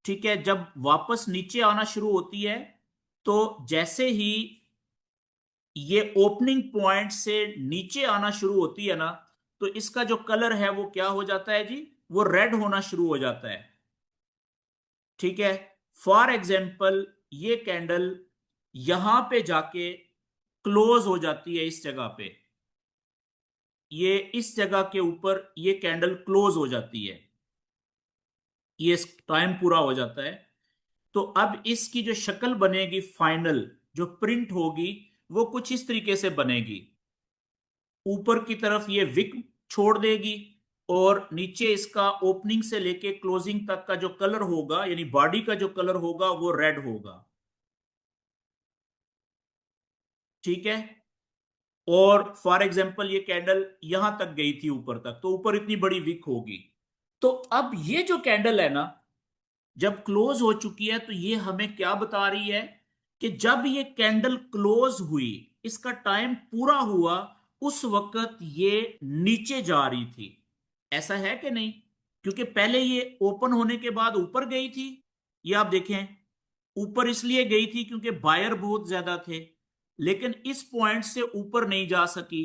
ठीक है। जब वापस नीचे आना शुरू होती है तो जैसे ही ये ओपनिंग पॉइंट से नीचे आना शुरू होती है ना, तो इसका जो कलर है वो क्या हो जाता है जी, वो रेड होना शुरू हो जाता है, ठीक है। फॉर एग्जाम्पल ये कैंडल यहां पे जाके क्लोज हो जाती है इस जगह पे, ये इस जगह के ऊपर ये कैंडल क्लोज हो जाती है, ये टाइम पूरा हो जाता है। तो अब इसकी जो शक्ल बनेगी फाइनल, जो प्रिंट होगी, वो कुछ इस तरीके से बनेगी। ऊपर की तरफ ये विक छोड़ देगी, और नीचे इसका ओपनिंग से लेके क्लोजिंग तक का जो कलर होगा, यानी बॉडी का जो कलर होगा, वो रेड होगा, ठीक है। और फॉर एग्जाम्पल ये कैंडल यहां तक गई थी ऊपर तक, तो ऊपर इतनी बड़ी विक होगी। तो अब ये जो कैंडल है ना, जब क्लोज हो चुकी है, तो ये हमें क्या बता रही है कि जब ये कैंडल क्लोज हुई, इसका टाइम पूरा हुआ, उस वक्त ये नीचे जा रही थी। ऐसा है कि नहीं? क्योंकि पहले ये ओपन होने के बाद ऊपर गई थी, ये आप देखें, ऊपर इसलिए गई थी क्योंकि बायर बहुत ज्यादा थे, लेकिन इस पॉइंट से ऊपर नहीं जा सकी,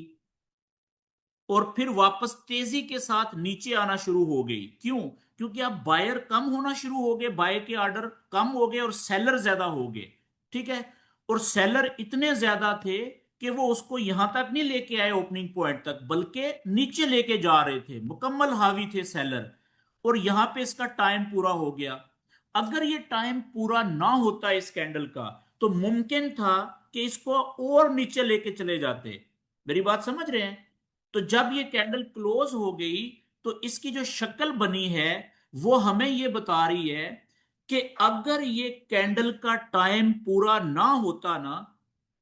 और फिर वापस तेजी के साथ नीचे आना शुरू हो गई। क्यों? क्योंकि अब बायर कम होना शुरू हो गए, बाय के ऑर्डर कम हो गए और सेलर ज्यादा हो गए, ठीक है। और सेलर इतने ज्यादा थे कि वो उसको यहां तक नहीं लेके आए ओपनिंग पॉइंट तक, बल्कि नीचे लेके जा रहे थे, मुकम्मल हावी थे सेलर। और यहां पे इसका टाइम पूरा हो गया। अगर ये टाइम पूरा ना होता इस कैंडल का, तो मुमकिन था कि इसको और नीचे लेके चले जाते। मेरी बात समझ रहे हैं? तो जब ये कैंडल क्लोज हो गई, तो इसकी जो शक्ल बनी है वो हमें ये बता रही है कि अगर ये कैंडल का टाइम पूरा ना होता ना,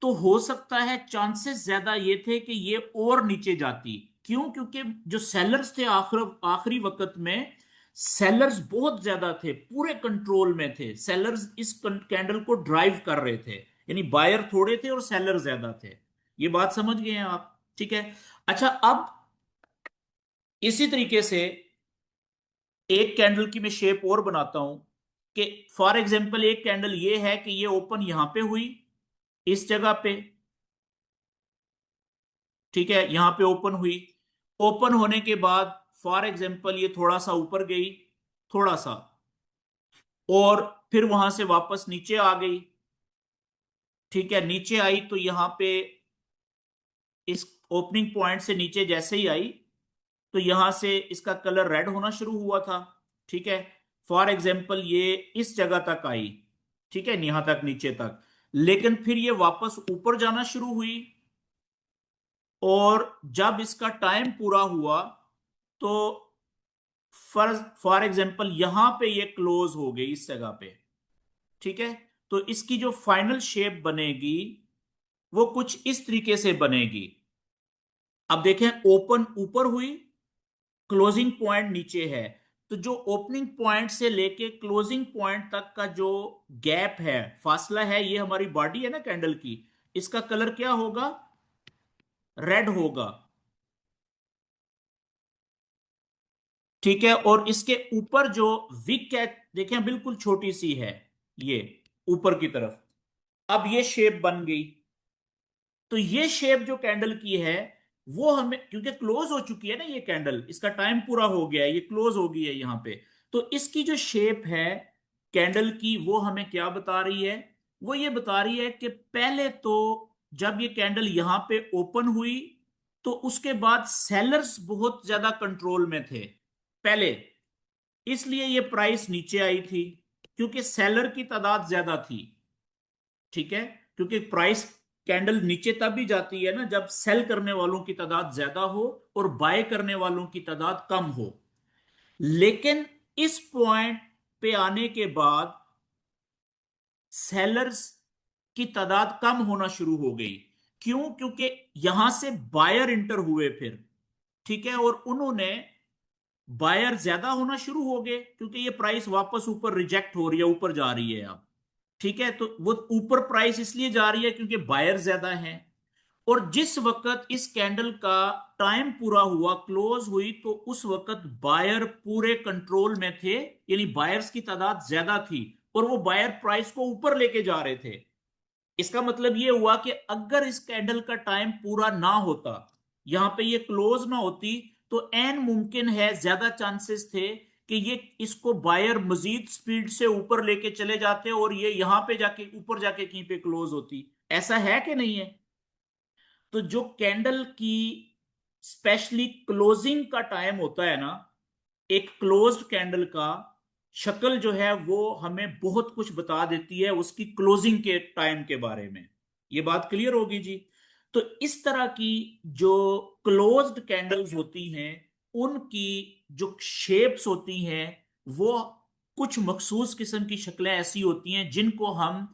तो हो सकता है चांसेस ज्यादा ये थे कि ये और नीचे जाती। क्यों? क्योंकि जो सेलर्स थे आखिरी वक्त में, सेलर्स बहुत ज्यादा थे, पूरे कंट्रोल में थे। सेलर्स इस कैंडल को ड्राइव कर रहे थे, यानी बायर थोड़े थे और सेलर ज्यादा थे। ये बात समझ गए हैं आप? ठीक है। अच्छा, अब इसी तरीके से एक कैंडल की मैं शेप और बनाता हूं कि फॉर एग्जांपल एक कैंडल ये है कि ये ओपन यहां पे हुई इस जगह पे, ठीक है, यहां पे ओपन हुई। ओपन होने के बाद फॉर एग्जांपल ये थोड़ा सा ऊपर गई, थोड़ा सा, और फिर वहां से वापस नीचे आ गई, ठीक है। नीचे आई तो यहां पे इस ओपनिंग पॉइंट से नीचे जैसे ही आई, तो यहां से इसका कलर रेड होना शुरू हुआ था, ठीक है। फॉर एग्जाम्पल ये इस जगह तक आई, ठीक है, यहां तक नीचे तक, लेकिन फिर ये वापस ऊपर जाना शुरू हुई, और जब इसका टाइम पूरा हुआ तो फॉर फॉर एग्जाम्पल यहां पे ये क्लोज हो गई इस जगह पे, ठीक है। तो इसकी जो फाइनल शेप बनेगी वो कुछ इस तरीके से बनेगी। अब देखें, ओपन ऊपर हुई, क्लोजिंग पॉइंट नीचे है, तो जो ओपनिंग पॉइंट से लेके क्लोजिंग पॉइंट तक का जो गैप है, फासला है, ये हमारी बॉडी है ना कैंडल की, इसका कलर क्या होगा? रेड होगा। ठीक है, और इसके ऊपर जो विक है, देखें बिल्कुल छोटी सी है, ये ऊपर की तरफ। अब ये शेप बन गई। तो ये शेप जो कैंडल की है, वो हमें, क्योंकि क्लोज हो चुकी है ना ये कैंडल, इसका टाइम पूरा हो गया है, ये क्लोज हो गई है यहां पे। तो इसकी जो शेप है कैंडल की, वो हमें क्या बता रही है? वो ये बता रही है कि पहले तो जब ये कैंडल यहां पे ओपन हुई, तो उसके बाद सेलर्स बहुत ज्यादा कंट्रोल में थे पहले, इसलिए ये प्राइस नीचे आई थी, क्योंकि सेलर की तादाद ज्यादा थी। ठीक है, क्योंकि प्राइस कैंडल नीचे तब भी जाती है ना जब सेल करने वालों की तादाद ज्यादा हो और बाय करने वालों की तादाद कम हो। लेकिन इस पॉइंट पे आने के बाद सेलर्स की तादाद कम होना शुरू हो गई। क्यों? क्योंकि यहां से बायर इंटर हुए फिर। ठीक है, और उन्होंने, बायर ज्यादा होना शुरू हो गए, क्योंकि ये प्राइस वापस ऊपर रिजेक्ट हो रही है, ऊपर जा रही है अब। ठीक है, तो वो ऊपर प्राइस इसलिए जा रही है क्योंकि बायर ज्यादा है। और जिस वक्त इस कैंडल का टाइम पूरा हुआ, क्लोज हुई, तो उस वक्त बायर पूरे कंट्रोल में थे, यानी बायर्स की तादाद ज्यादा थी, और वो बायर प्राइस को ऊपर लेके जा रहे थे। इसका मतलब ये हुआ कि अगर इस कैंडल का टाइम पूरा ना होता, यहां पे ये क्लोज ना होती, तो एन मुमकिन है, ज्यादा चांसेस थे कि ये इसको बायर मजीद स्पीड से ऊपर लेके चले जाते और ये यहां पे जाके ऊपर जाके कहीं पे क्लोज होती। ऐसा है कि नहीं है? तो जो कैंडल की स्पेशली क्लोजिंग का टाइम होता है ना, एक क्लोज्ड कैंडल का शक्ल जो है वो हमें बहुत कुछ बता देती है उसकी क्लोजिंग के टाइम के बारे में। ये बात क्लियर होगी जी? तो इस तरह की जो क्लोज्ड कैंडल्स होती हैं, उनकी जो शेप्स होती हैं, वो कुछ मखसूस किस्म की शक्लें ऐसी होती हैं जिनको हम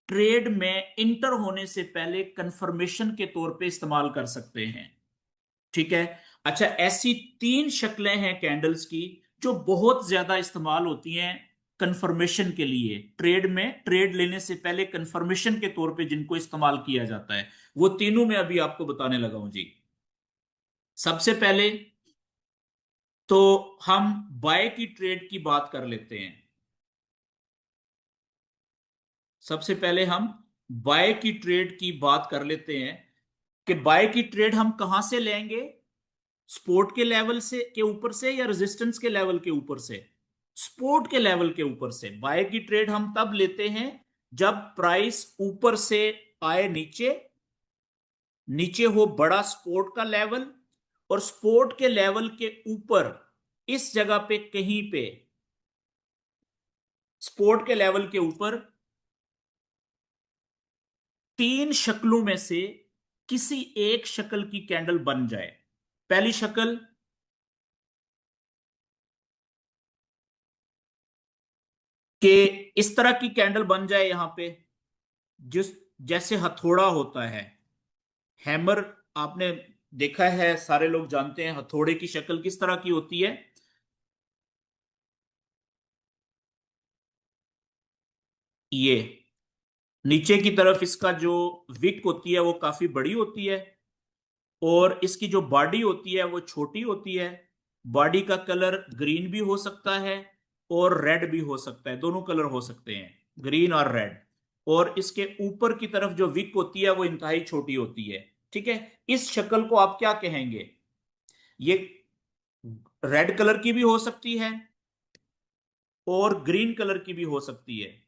ट्रेड में इंटर होने से पहले कंफर्मेशन के तौर पे इस्तेमाल कर सकते हैं। ठीक है। अच्छा, ऐसी तीन शक्लें हैं कैंडल्स की जो बहुत ज्यादा इस्तेमाल होती हैं कंफर्मेशन के लिए, ट्रेड में, ट्रेड लेने से पहले कंफर्मेशन के तौर पे जिनको इस्तेमाल किया जाता है, वो तीनों मैं अभी आपको बताने लगा हूं जी। सबसे पहले तो हम बाय की ट्रेड की बात कर लेते हैं। सबसे पहले हम बाय की ट्रेड की बात कर लेते हैं कि बाय की ट्रेड हम कहां से लेंगे? सपोर्ट के लेवल से के ऊपर से या रेजिस्टेंस के लेवल के ऊपर से? सपोर्ट के लेवल के ऊपर से। बाय की ट्रेड हम तब लेते हैं जब प्राइस ऊपर से आए नीचे, नीचे हो बड़ा सपोर्ट का लेवल, और सपोर्ट के लेवल के ऊपर इस जगह पे कहीं पे, सपोर्ट के लेवल के ऊपर तीन शक्लों में से किसी एक शक्ल की कैंडल बन जाए। पहली शक्ल के इस तरह की कैंडल बन जाए यहां पे, जिस जैसे हथौड़ा होता है, हैमर, आपने देखा है, सारे लोग जानते हैं हथौड़े की शक्ल किस तरह की होती है। ये नीचे की तरफ इसका जो विक होती है वो काफी बड़ी होती है, और इसकी जो बॉडी होती है वो छोटी होती है। बॉडी का कलर ग्रीन भी हो सकता है और रेड भी हो सकता है, दोनों कलर हो सकते हैं, ग्रीन और रेड। और इसके ऊपर की तरफ जो विक होती है वो इंतहाई छोटी होती है। ठीक है, इस शक्ल को आप क्या कहेंगे? ये रेड कलर की भी हो सकती है और ग्रीन कलर की भी हो सकती है।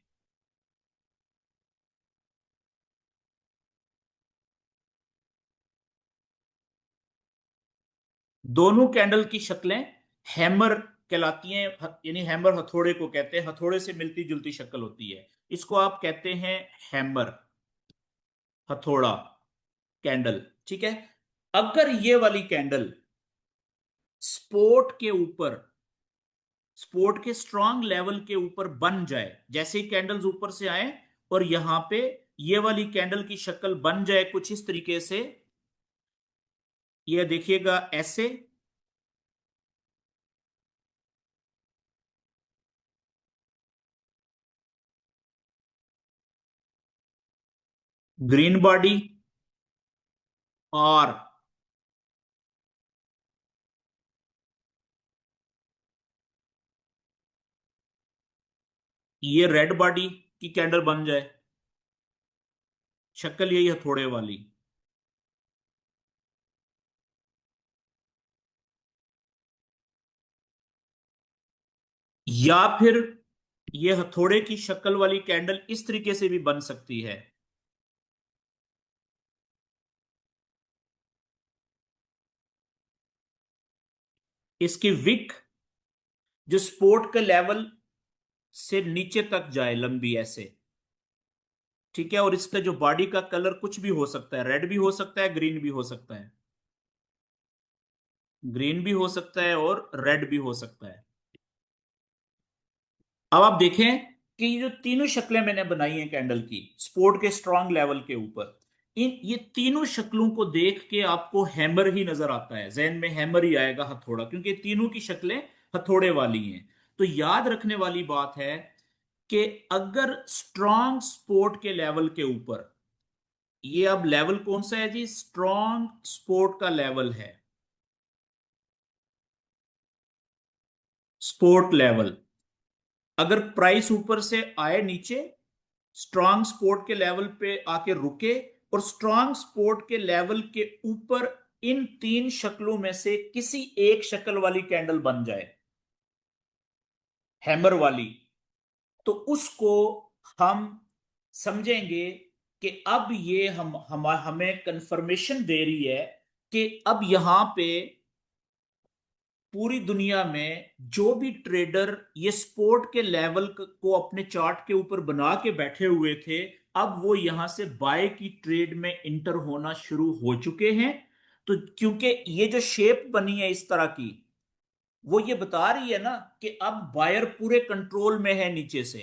दोनों कैंडल की शक्लें हैमर कहलाती हैं, यानी हैमर हथौड़े को कहते हैं, हथौड़े से मिलती जुलती शक्ल होती है, इसको आप कहते हैं हैमर, हथौड़ा कैंडल। ठीक है, अगर ये वाली कैंडल स्पोर्ट के ऊपर, स्पोर्ट के स्ट्रांग लेवल के ऊपर बन जाए, जैसे ही कैंडल्स ऊपर से आए और यहां पे ये वाली कैंडल की शक्ल बन जाए कुछ इस तरीके से, ये देखिएगा ऐसे, ग्रीन बॉडी और ये रेड बॉडी की कैंडल बन जाए, शक्ल यही हथौड़े वाली। या फिर ये हथौड़े की शक्ल वाली कैंडल इस तरीके से भी बन सकती है। इसकी विक जो स्पोर्ट के लेवल से नीचे तक जाए, लंबी ऐसे। ठीक है, और इसका जो बॉडी का कलर कुछ भी हो सकता है, रेड भी हो सकता है, ग्रीन भी हो सकता है। ग्रीन भी हो सकता है और रेड भी हो सकता है। अब आप देखें कि ये जो तीनों शक्लें मैंने बनाई हैं कैंडल की स्पोर्ट के स्ट्रांग लेवल के ऊपर, इन ये तीनों शक्लों को देख के आपको हैमर ही नजर आता है, जहन में हैमर ही आएगा, हथौड़ा, क्योंकि ये तीनों की शक्लें हथौड़े वाली हैं। तो याद रखने वाली बात है कि अगर स्ट्रांग स्पोर्ट के लेवल के ऊपर, ये अब लेवल कौन सा है जी, स्ट्रांग स्पोर्ट का लेवल है, स्पोर्ट लेवल। अगर प्राइस ऊपर से आए नीचे, स्ट्रांग स्पोर्ट के लेवल पे आके रुके, और स्ट्रांग स्पोर्ट के लेवल के ऊपर इन तीन शक्लों में से किसी एक शक्ल वाली कैंडल बन जाए, हैमर वाली, तो उसको हम समझेंगे कि अब ये हमें कंफर्मेशन दे रही है कि अब यहां पे पूरी दुनिया में जो भी ट्रेडर ये स्पोर्ट के लेवल को अपने चार्ट के ऊपर बना के बैठे हुए थे, अब वो यहां से बाय की ट्रेड में इंटर होना शुरू हो चुके हैं। तो क्योंकि ये जो शेप बनी है इस तरह की, वो ये बता रही है ना कि अब बायर पूरे कंट्रोल में है नीचे से।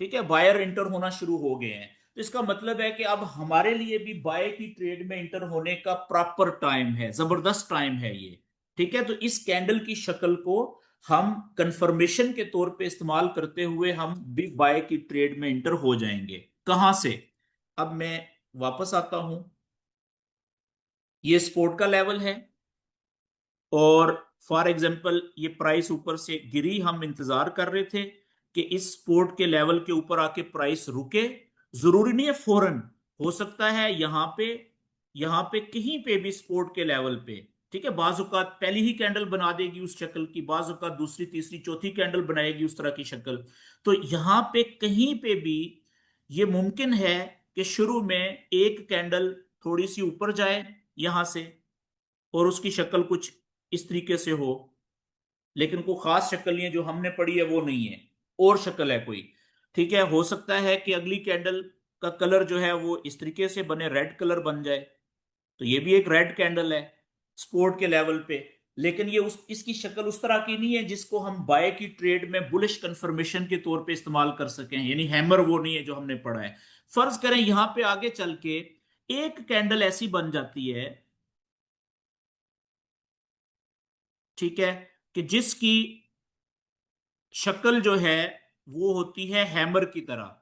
ठीक है, बायर इंटर होना शुरू हो गए हैं। तो इसका मतलब है कि अब हमारे लिए भी बाय की ट्रेड में इंटर होने का प्रॉपर टाइम है, जबरदस्त टाइम है ये। ठीक है, तो इस कैंडल की शक्ल को हम कंफर्मेशन के तौर पे इस्तेमाल करते हुए हम बिग बाय की ट्रेड में इंटर हो जाएंगे। कहां से? अब मैं वापस आता हूं। ये सपोर्ट का लेवल है, और फॉर एग्जांपल ये प्राइस ऊपर से गिरी, हम इंतजार कर रहे थे कि इस सपोर्ट के लेवल के ऊपर आके प्राइस रुके। जरूरी नहीं है फौरन, हो सकता है यहां पे कहीं पे भी सपोर्ट के लेवल पे। ठीक है, बाज औकात पहली ही कैंडल बना देगी उस शक्ल की, बाज औकात दूसरी तीसरी चौथी कैंडल बनाएगी उस तरह की शक्ल। तो यहां पे कहीं पे भी ये मुमकिन है कि शुरू में एक कैंडल थोड़ी सी ऊपर जाए यहां से, और उसकी शक्ल कुछ इस तरीके से हो, लेकिन कोई खास शक्ल नहीं है जो हमने पढ़ी है, वो नहीं है, और शक्ल है कोई। ठीक है, हो सकता है कि अगली कैंडल का कलर जो है वो इस तरीके से बने, रेड कलर बन जाए, तो ये भी एक रेड कैंडल है स्पोर्ट के लेवल पे। लेकिन ये उस इसकी शक्ल उस तरह की नहीं है जिसको हम बाय की ट्रेड में बुलिश कंफर्मेशन के तौर पे इस्तेमाल कर सकें, यानी हैमर वो नहीं है जो हमने पढ़ा है। फर्ज करें यहां पे आगे चल के एक कैंडल ऐसी बन जाती है, ठीक है, कि जिसकी शक्ल जो है वो होती है हैमर की तरह,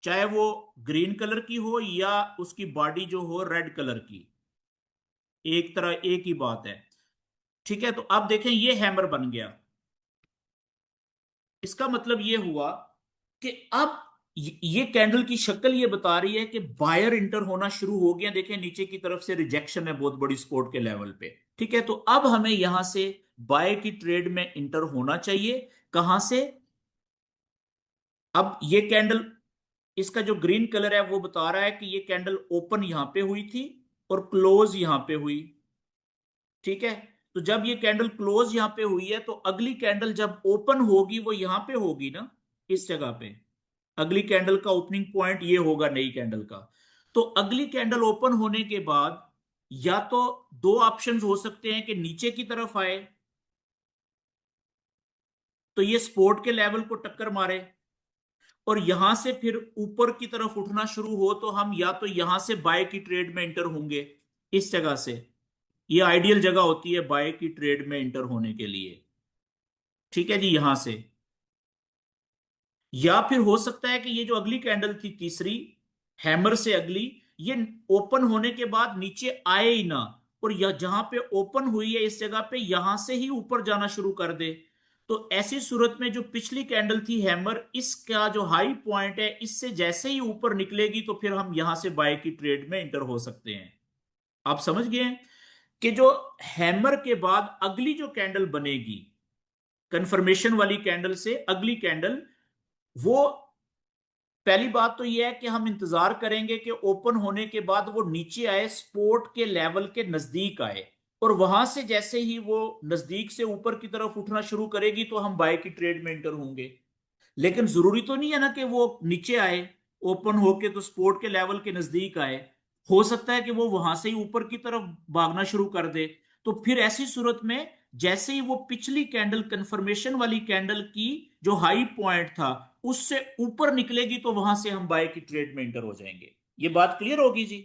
चाहे वो ग्रीन कलर की हो या उसकी बॉडी जो हो रेड कलर की, एक तरह एक ही बात है। ठीक है, तो अब देखें ये हैमर बन गया। इसका मतलब ये हुआ कि अब ये कैंडल की शक्ल ये बता रही है कि बायर इंटर होना शुरू हो गया। देखें नीचे की तरफ से रिजेक्शन है बहुत बड़ी सपोर्ट के लेवल पे। ठीक है, तो अब हमें यहां से बाय की ट्रेड में इंटर होना चाहिए। कहां से? अब ये कैंडल, इसका जो ग्रीन कलर है वो बता रहा है कि ये कैंडल ओपन यहां पे हुई थी और क्लोज यहां पे हुई। ठीक है, तो जब ये कैंडल क्लोज यहां पे हुई है, तो अगली कैंडल जब ओपन होगी वो यहां पे होगी ना, इस जगह पे। अगली कैंडल का ओपनिंग पॉइंट ये होगा नई कैंडल का। तो अगली कैंडल ओपन होने के बाद या तो दो ऑप्शंस हो सकते हैं कि नीचे की तरफ आए तो ये सपोर्ट के लेवल को टक्कर मारे, और यहां से फिर ऊपर की तरफ उठना शुरू हो तो हम या तो यहां से बाय की ट्रेड में एंटर होंगे, इस जगह से। ये आइडियल जगह होती है बाय की ट्रेड में एंटर होने के लिए। ठीक है जी, यहां से। या फिर हो सकता है कि ये जो अगली कैंडल थी तीसरी, हैमर से अगली, ये ओपन होने के बाद नीचे आए ही ना, और यह जहां पे ओपन हुई है इस जगह पे यहां से ही ऊपर जाना शुरू कर दे। तो ऐसी सूरत में जो पिछली कैंडल थी हैमर, इसका जो हाई पॉइंट है इससे जैसे ही ऊपर निकलेगी तो फिर हम यहां से बाय की ट्रेड में इंटर हो सकते हैं। आप समझ गए हैं कि जो हैमर के बाद अगली जो कैंडल बनेगी कंफर्मेशन वाली कैंडल से अगली कैंडल, वो पहली बात तो यह है कि हम इंतजार करेंगे कि ओपन होने के बाद वो नीचे आए, सपोर्ट के लेवल के नजदीक आए, और वहां से जैसे ही वो नजदीक से ऊपर की तरफ उठना शुरू करेगी तो हम बाय की ट्रेड में इंटर होंगे। लेकिन जरूरी तो नहीं है ना कि वो नीचे आए, ओपन होके तो सपोर्ट के लेवल के नजदीक आए। हो सकता है कि वो वहां से ही ऊपर की तरफ भागना शुरू कर दे। तो फिर ऐसी सूरत में जैसे ही वो पिछली कैंडल कंफर्मेशन वाली कैंडल की जो हाई पॉइंट था उससे ऊपर निकलेगी तो वहां से हम बाय की ट्रेड में इंटर हो जाएंगे। ये बात क्लियर होगी जी।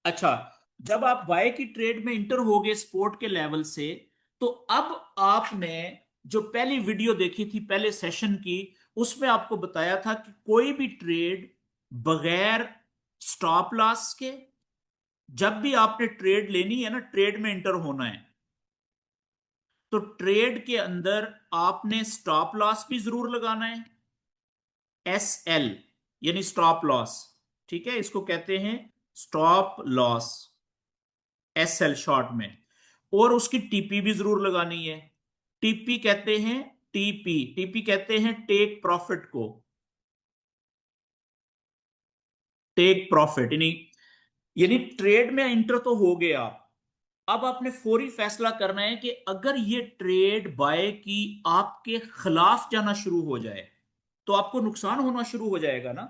अच्छा, जब आप बाय की ट्रेड में इंटर हो गए स्पोर्ट के लेवल से, तो अब आपने जो पहली वीडियो देखी थी पहले सेशन की, उसमें आपको बताया था कि कोई भी ट्रेड बगैर स्टॉप लॉस के, जब भी आपने ट्रेड लेनी है ना, ट्रेड में इंटर होना है, तो ट्रेड के अंदर आपने स्टॉप लॉस भी जरूर लगाना है, SL यानी स्टॉप लॉस। ठीक है, इसको कहते हैं स्टॉप लॉस, SL शॉर्ट में। और उसकी टीपी भी जरूर लगानी है। टीपी कहते हैं, टीपी कहते हैं टेक प्रॉफिट को, टेक प्रॉफिट यानी यानी ट्रेड में इंटर तो हो गए आप। अब आपने फौरी फैसला करना है कि अगर ये ट्रेड बाय की आपके खिलाफ जाना शुरू हो जाए तो आपको नुकसान होना शुरू हो जाएगा ना।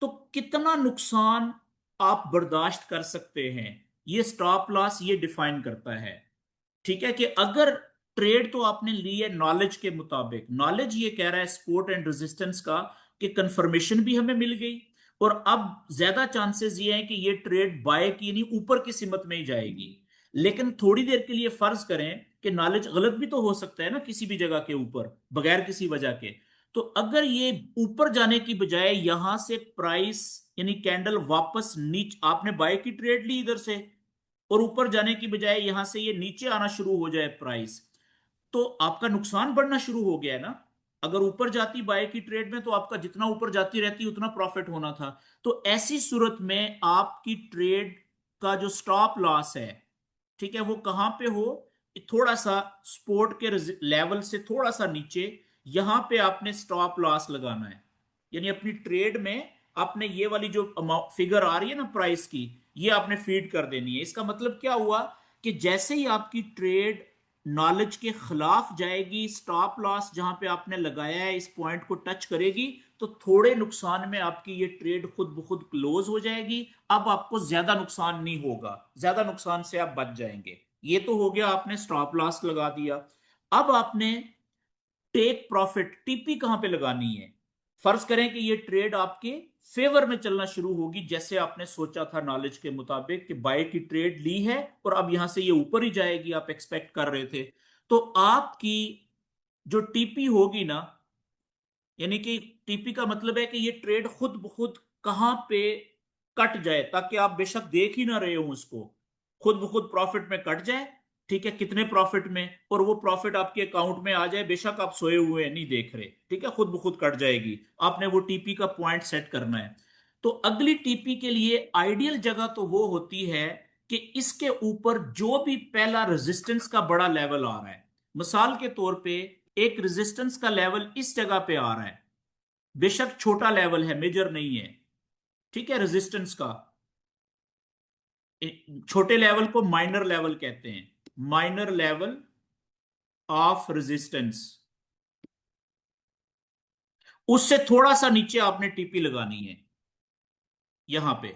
तो कितना नुकसान आप बर्दाश्त कर सकते हैं, ये स्टॉप लॉस ये डिफाइन करता है। ठीक है, कि अगर ट्रेड तो आपने ली है नॉलेज के मुताबिक, नॉलेज ये कह रहा है सपोर्ट एंड रेजिस्टेंस का कि कंफर्मेशन भी हमें मिल गई, और अब ज्यादा चांसेस ये हैं कि ये ट्रेड बाय की नहीं ऊपर की सिमत में ही जाएगी। लेकिन थोड़ी देर के लिए फर्ज करें कि नॉलेज गलत भी तो हो सकता है ना किसी भी जगह के ऊपर बगैर किसी वजह के। तो अगर ये ऊपर जाने की बजाय यहां से प्राइस यानी कैंडल वापस नीचे, आपने बाय की ट्रेड ली इधर से, और ऊपर जाने की बजाय यहां से ये नीचे आना शुरू हो जाए प्राइस, तो आपका नुकसान बढ़ना शुरू हो गया है ना। अगर ऊपर जाती बाय की ट्रेड में तो आपका जितना ऊपर जाती रहती उतना प्रॉफिट होना था। तो ऐसी सूरत में आपकी ट्रेड का जो स्टॉप लॉस है, ठीक है, वो कहां पे हो, थोड़ा सा सपोर्ट के लेवल से थोड़ा सा नीचे, यहां पे आपने स्टॉप लॉस लगाना है। यानी अपनी ट्रेड में आपने ये वाली जो फिगर आ रही है ना प्राइस की, ये आपने फीड कर देनी है। इसका मतलब क्या हुआ कि जैसे ही आपकी ट्रेड नॉलेज के खिलाफ जाएगी, स्टॉप लॉस जहां पे आपने लगाया है इस पॉइंट को टच करेगी, तो थोड़े नुकसान में आपकी ये ट्रेड खुद ब खुद क्लोज हो जाएगी। अब आपको ज्यादा नुकसान नहीं होगा, ज्यादा नुकसान से आप बच जाएंगे। ये तो हो गया, आपने स्टॉप लॉस लगा दिया। अब आपने टेक प्रॉफिट टीपी कहां पे लगानी है। फर्ज करें कि ये ट्रेड आपके फेवर में चलना शुरू होगी, जैसे आपने सोचा था नॉलेज के मुताबिक कि बाय की ट्रेड ली है और अब यहां से ये ऊपर ही जाएगी, आप एक्सपेक्ट कर रहे थे। तो आपकी जो टीपी होगी ना, यानी कि टीपी का मतलब है कि ये ट्रेड खुद ब खुद कहां पे कट जाए, ताकि आप बेशक देख ही ना रहे हो उसको, खुद ब खुद प्रॉफिट में कट जाए। ठीक है, कितने प्रॉफिट में, और वो प्रॉफिट आपके अकाउंट में आ जाए, बेशक आप सोए हुए हैं नहीं देख रहे। ठीक है, खुद ब खुद कट जाएगी। आपने वो टीपी का पॉइंट सेट करना है। तो अगली टीपी के लिए आइडियल जगह तो वो होती है कि इसके ऊपर जो भी पहला रेजिस्टेंस का बड़ा लेवल आ रहा है, मिसाल के तौर पे एक रेजिस्टेंस का लेवल इस जगह पे आ रहा है, बेशक छोटा लेवल है, मेजर नहीं है। ठीक है, रेजिस्टेंस का छोटे लेवल को माइनर लेवल कहते हैं, माइनर लेवल ऑफ रेजिस्टेंस। उससे थोड़ा सा नीचे आपने टीपी लगानी है, यहां पे।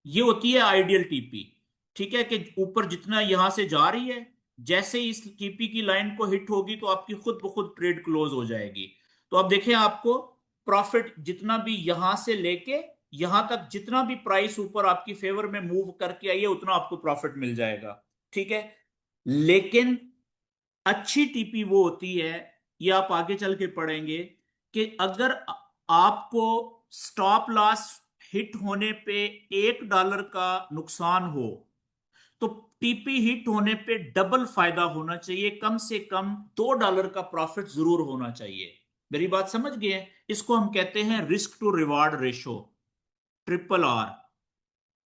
ये होती है आइडियल टीपी। ठीक है, कि ऊपर जितना यहां से जा रही है, जैसे ही इस टीपी की लाइन को हिट होगी तो आपकी खुद ब खुद ट्रेड क्लोज हो जाएगी। तो अब देखें, आपको प्रॉफिट जितना भी यहां से लेके यहां तक, जितना भी प्राइस ऊपर आपकी फेवर में मूव करके आई है उतना आपको प्रॉफिट मिल जाएगा। ठीक है, लेकिन अच्छी टीपी वो होती है, ये आप आगे चल के पढ़ेंगे, कि अगर आपको स्टॉप लॉस हिट होने पे $1 का नुकसान हो, तो टीपी हिट होने पे डबल फायदा होना चाहिए, कम से कम $2 का प्रॉफिट जरूर होना चाहिए। मेरी बात समझ गए? इसको हम कहते हैं risk to reward ratio, RRR,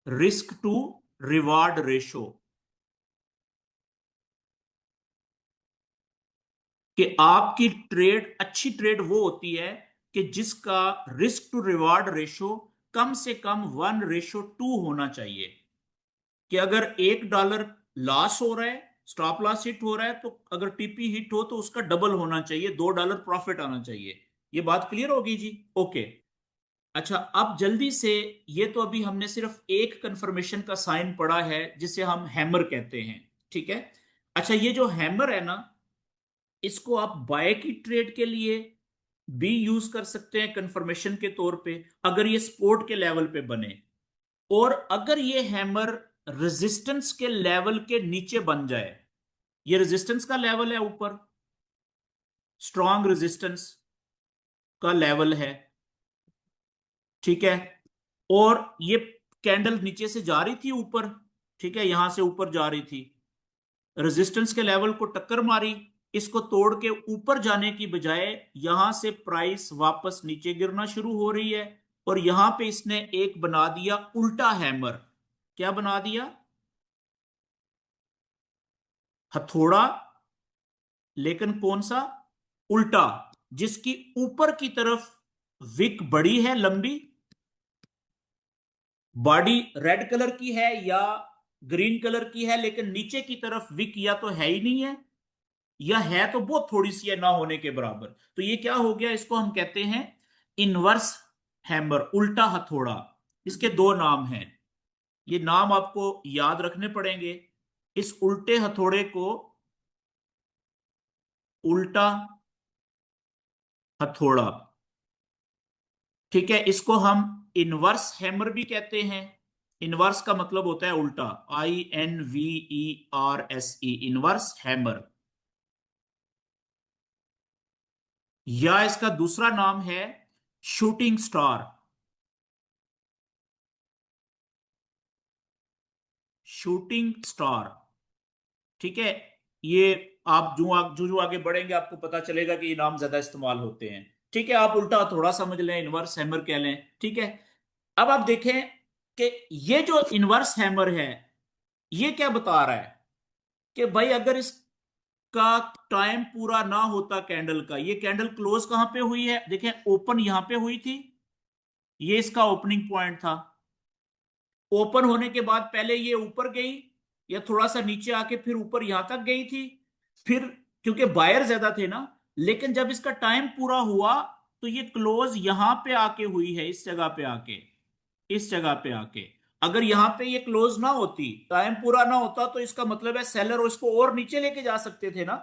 risk to reward ratio. कि आपकी ट्रेड, अच्छी ट्रेड वो होती है कि जिसका रिस्क टू रिवार्ड रेशो कम से कम 1:2 होना चाहिए। कि अगर $1 लॉस हो रहा है, स्टॉप लॉस हिट हो रहा है, तो अगर टीपी हिट हो तो उसका डबल होना चाहिए, $2 प्रॉफिट आना चाहिए। ये बात क्लियर होगी जी? ओके। अच्छा, अब जल्दी से, ये तो अभी हमने सिर्फ एक कंफर्मेशन का साइन पढ़ा है जिसे हम हैमर कहते हैं, ठीक है। अच्छा, ये जो हैमर है ना, इसको आप बाय की ट्रेड के लिए भी यूज कर सकते हैं कंफर्मेशन के तौर पे, अगर ये सपोर्ट के लेवल पे बने। और अगर ये हैमर रेजिस्टेंस के लेवल के नीचे बन जाए, ये रेजिस्टेंस का लेवल है ऊपर, स्ट्रॉन्ग रेजिस्टेंस का लेवल है, ठीक है, और ये कैंडल नीचे से जा रही थी ऊपर, ठीक है, यहां से ऊपर जा रही थी, रेजिस्टेंस के लेवल को टक्कर मारी, इसको तोड़ के ऊपर जाने की बजाय यहां से प्राइस वापस नीचे गिरना शुरू हो रही है, और यहां पे इसने एक बना दिया उल्टा हैमर। क्या बना दिया? हथौड़ा, लेकिन कौन सा? उल्टा, जिसकी ऊपर की तरफ विक बड़ी है, लंबी, बॉडी रेड कलर की है या ग्रीन कलर की है, लेकिन नीचे की तरफ विक या तो है ही नहीं है, या है तो बहुत थोड़ी सी है, ना होने के बराबर। तो ये क्या हो गया? इसको हम कहते हैं इनवर्स हैमर, उल्टा हथौड़ा। इसके दो नाम हैं, ये नाम आपको याद रखने पड़ेंगे। इस उल्टे हथौड़े को उल्टा हथौड़ा, ठीक है, इसको हम इनवर्स हैमर भी कहते हैं। इनवर्स का मतलब होता है उल्टा, INVERSE, इनवर्स हैमर। या इसका दूसरा नाम है शूटिंग स्टार, शूटिंग स्टार, ठीक है। ये आप जो जो आगे बढ़ेंगे आपको पता चलेगा कि ये नाम ज्यादा इस्तेमाल होते हैं, ठीक है। आप उल्टा थोड़ा समझ लें, इनवर्स हैमर कह लें, ठीक है। अब आप देखें कि ये जो इनवर्स हैमर है, ये क्या बता रहा है कि भाई अगर इसका टाइम पूरा ना होता कैंडल का, ये कैंडल क्लोज कहां पे हुई है? देखें, ओपन यहां पे हुई थी, ये इसका ओपनिंग पॉइंट था। ओपन होने के बाद पहले ये ऊपर गई, या थोड़ा सा नीचे आके फिर ऊपर यहां तक गई थी, फिर क्योंकि बायर ज्यादा थे ना, लेकिन जब इसका टाइम पूरा हुआ तो ये क्लोज यहां पे आके हुई है, इस जगह पे आके, इस जगह पे आके। अगर यहां पे ये क्लोज ना होती, टाइम पूरा ना होता, तो इसका मतलब है सेलर इसको और नीचे लेके जा सकते थे ना,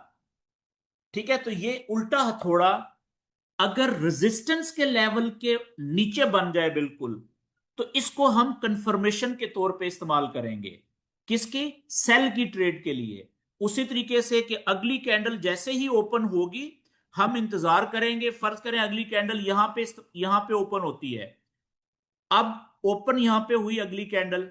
ठीक है। तो ये उल्टा हथौड़ा अगर रेजिस्टेंस के लेवल के नीचे बन जाए बिल्कुल, तो इसको हम कंफर्मेशन के तौर पे इस्तेमाल करेंगे। किसकी? सेल की ट्रेड के लिए। उसी तरीके से कि अगली कैंडल जैसे ही ओपन होगी, हम इंतजार करेंगे, फर्ज करें अगली कैंडल यहां पे ओपन होती है। अब ओपन यहां पे हुई अगली कैंडल,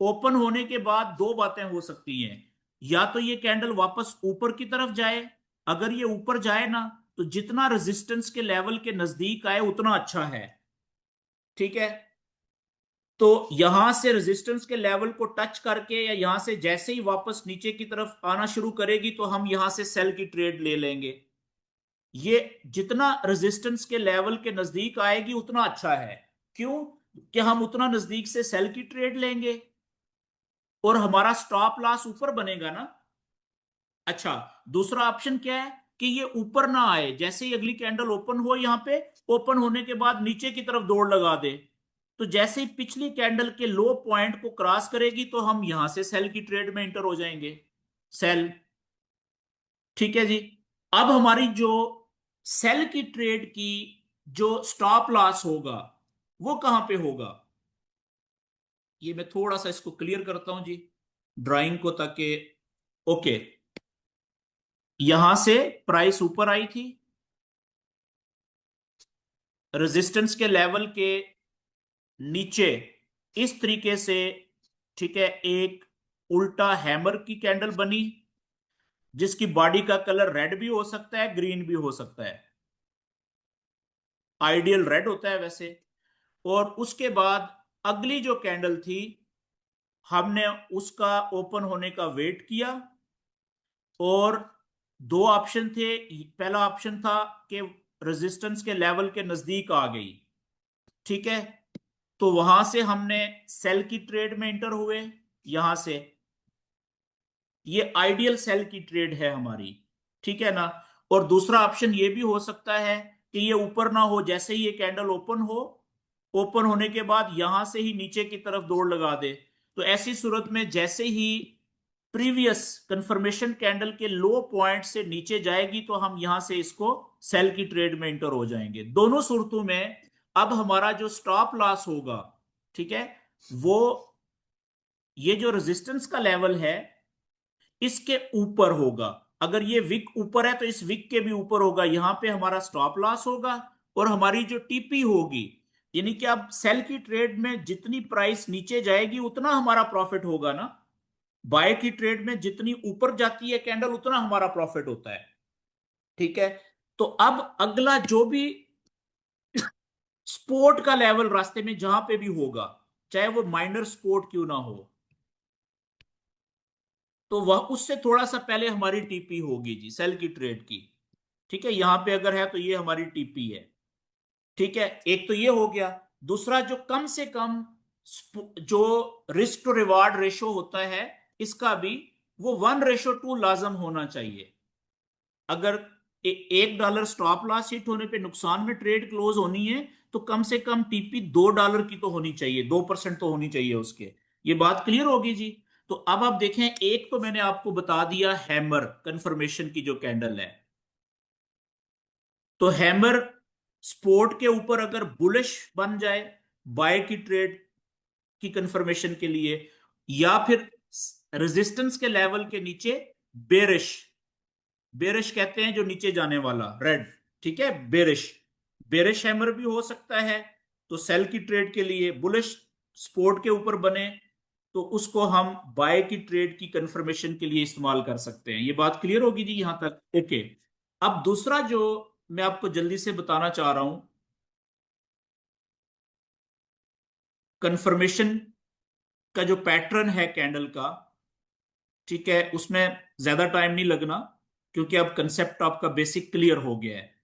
ओपन होने के बाद दो बातें हो सकती हैं, या तो ये कैंडल वापस ऊपर की तरफ जाए, अगर ये ऊपर जाए ना, तो जितना रेजिस्टेंस के लेवल के नजदीक आए उतना अच्छा है, ठीक है। तो यहां से रेजिस्टेंस के लेवल को टच करके, या यहां से जैसे ही वापस नीचे की तरफ आना शुरू करेगी, तो हम यहां से सेल की ट्रेड ले लेंगे। ये जितना रेजिस्टेंस के लेवल के नजदीक आएगी उतना अच्छा है। क्यों? कि हम उतना नजदीक से सेल की ट्रेड लेंगे, और हमारा स्टॉप लॉस ऊपर बनेगा ना। अच्छा, दूसरा ऑप्शन क्या है? कि ये ऊपर ना आए, जैसे ही अगली कैंडल ओपन हो, यहां पे ओपन होने के बाद नीचे की तरफ दौड़ लगा दे, तो जैसे ही पिछली कैंडल के लो पॉइंट को क्रॉस करेगी, तो हम यहां से सेल की ट्रेड में इंटर हो जाएंगे, सेल, ठीक है जी। अब हमारी जो सेल की ट्रेड की जो स्टॉप लॉस होगा, वो कहां पे होगा? ये मैं थोड़ा सा इसको क्लियर करता हूं जी, ड्राइंग को, ताकि, ओके, यहां से प्राइस ऊपर आई थी, रेजिस्टेंस के लेवल के नीचे इस तरीके से, ठीक है, एक उल्टा हैमर की कैंडल बनी, जिसकी बॉडी का कलर रेड भी हो सकता है, ग्रीन भी हो सकता है। आइडियल रेड होता है वैसे। और उसके बाद अगली जो कैंडल थी, हमने उसका ओपन होने का वेट किया, और दो ऑप्शन थे। पहला ऑप्शन था कि रेजिस्टेंस के लेवल के नजदीक आ गई, ठीक है, तो वहां से हमने सेल की ट्रेड में इंटर हुए, यहां से। ये आइडियल सेल की ट्रेड है हमारी, ठीक है ना। और दूसरा ऑप्शन ये भी हो सकता है कि ये ऊपर ना हो, जैसे ही ये कैंडल ओपन हो, ओपन होने के बाद यहां से ही नीचे की तरफ दौड़ लगा दे। तो ऐसी सूरत में जैसे ही प्रीवियस कंफर्मेशन कैंडल के लो पॉइंट से नीचे जाएगी, तो हम यहां से इसको सेल की ट्रेड में इंटर हो जाएंगे। दोनों सूरतों में अब हमारा जो स्टॉप लॉस होगा, ठीक है, वो ये जो रेजिस्टेंस का लेवल है इसके ऊपर होगा। अगर ये विक ऊपर है तो इस विक के भी ऊपर होगा, यहां पे हमारा स्टॉप लॉस होगा। और हमारी जो टीपी होगी, यानी कि अब सेल की ट्रेड में जितनी प्राइस नीचे जाएगी उतना हमारा प्रॉफिट होगा ना। बाय की ट्रेड में जितनी ऊपर जाती है कैंडल उतना हमारा प्रॉफिट होता है, ठीक है। तो अब अगला जो भी सपोर्ट का लेवल रास्ते में जहां पे भी होगा, चाहे वो माइनर सपोर्ट क्यों ना हो, तो वह उससे थोड़ा सा पहले हमारी टीपी होगी जी, सेल की ट्रेड की। ठीक है, यहां पे अगर है तो ये हमारी टीपी है, ठीक है। एक तो ये हो गया। दूसरा, जो कम से कम जो रिस्क टू रिवार्ड रेशो होता है इसका भी, वो 1:2 लाजम होना चाहिए। अगर $1 स्टॉप लॉस हिट होने पे नुकसान में ट्रेड क्लोज होनी है, तो कम से कम टीपी $2 की तो होनी चाहिए, 2% तो होनी चाहिए उसके। ये बात क्लियर होगी जी। तो अब आप देखें, एक तो मैंने आपको बता दिया हैमर कंफर्मेशन की जो कैंडल है। तो हैमर स्पोर्ट के ऊपर अगर बुलिश बन जाए बाय की ट्रेड की कंफर्मेशन के लिए, या फिर रेजिस्टेंस के लेवल के नीचे बेरिश, बेरिश कहते हैं जो नीचे जाने वाला रेड, ठीक है, बेरिश, बेरिश हैमर भी हो सकता है। तो सेल की ट्रेड के लिए बुलिश सपोर्ट के ऊपर बने, तो उसको हम बाय की ट्रेड की कंफर्मेशन के लिए इस्तेमाल कर सकते हैं। ये बात क्लियर होगी जी यहां तक, ओके। अब दूसरा जो मैं आपको जल्दी से बताना चाह रहा हूं, कंफर्मेशन का जो पैटर्न है कैंडल का, ठीक है, उसमें ज्यादा टाइम नहीं लगना, क्योंकि अब कंसेप्ट आपका बेसिक क्लियर हो गया है।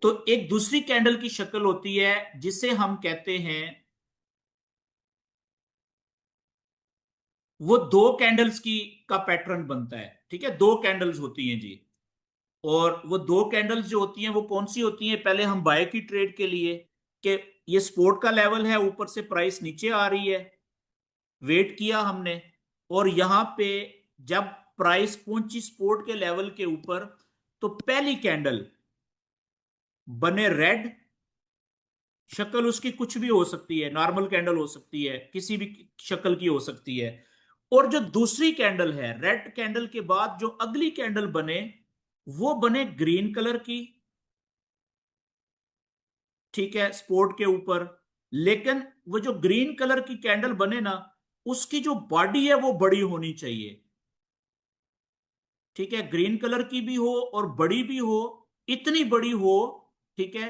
तो एक दूसरी कैंडल की शक्ल होती है जिसे हम कहते हैं, वो दो कैंडल्स की का पैटर्न बनता है, ठीक है, दो कैंडल्स होती हैं जी। और वो दो कैंडल्स जो होती हैं वो कौन सी होती हैं, पहले हम बाय की ट्रेड के लिए, कि ये सपोर्ट का लेवल है, ऊपर से प्राइस नीचे आ रही है, वेट किया हमने, और यहां पे जब प्राइस पहुंची सपोर्ट के लेवल के ऊपर, तो पहली कैंडल बने रेड, शक्ल उसकी कुछ भी हो सकती है, नॉर्मल कैंडल हो सकती है, किसी भी शक्ल की हो सकती है। और जो दूसरी कैंडल है, रेड कैंडल के बाद जो अगली कैंडल बने, वो बने ग्रीन कलर की, ठीक है, स्पोर्ट के ऊपर। लेकिन वो जो ग्रीन कलर की कैंडल बने ना, उसकी जो बॉडी है वो बड़ी होनी चाहिए, ठीक है, ग्रीन कलर की भी हो और बड़ी भी हो, इतनी बड़ी हो, ठीक है,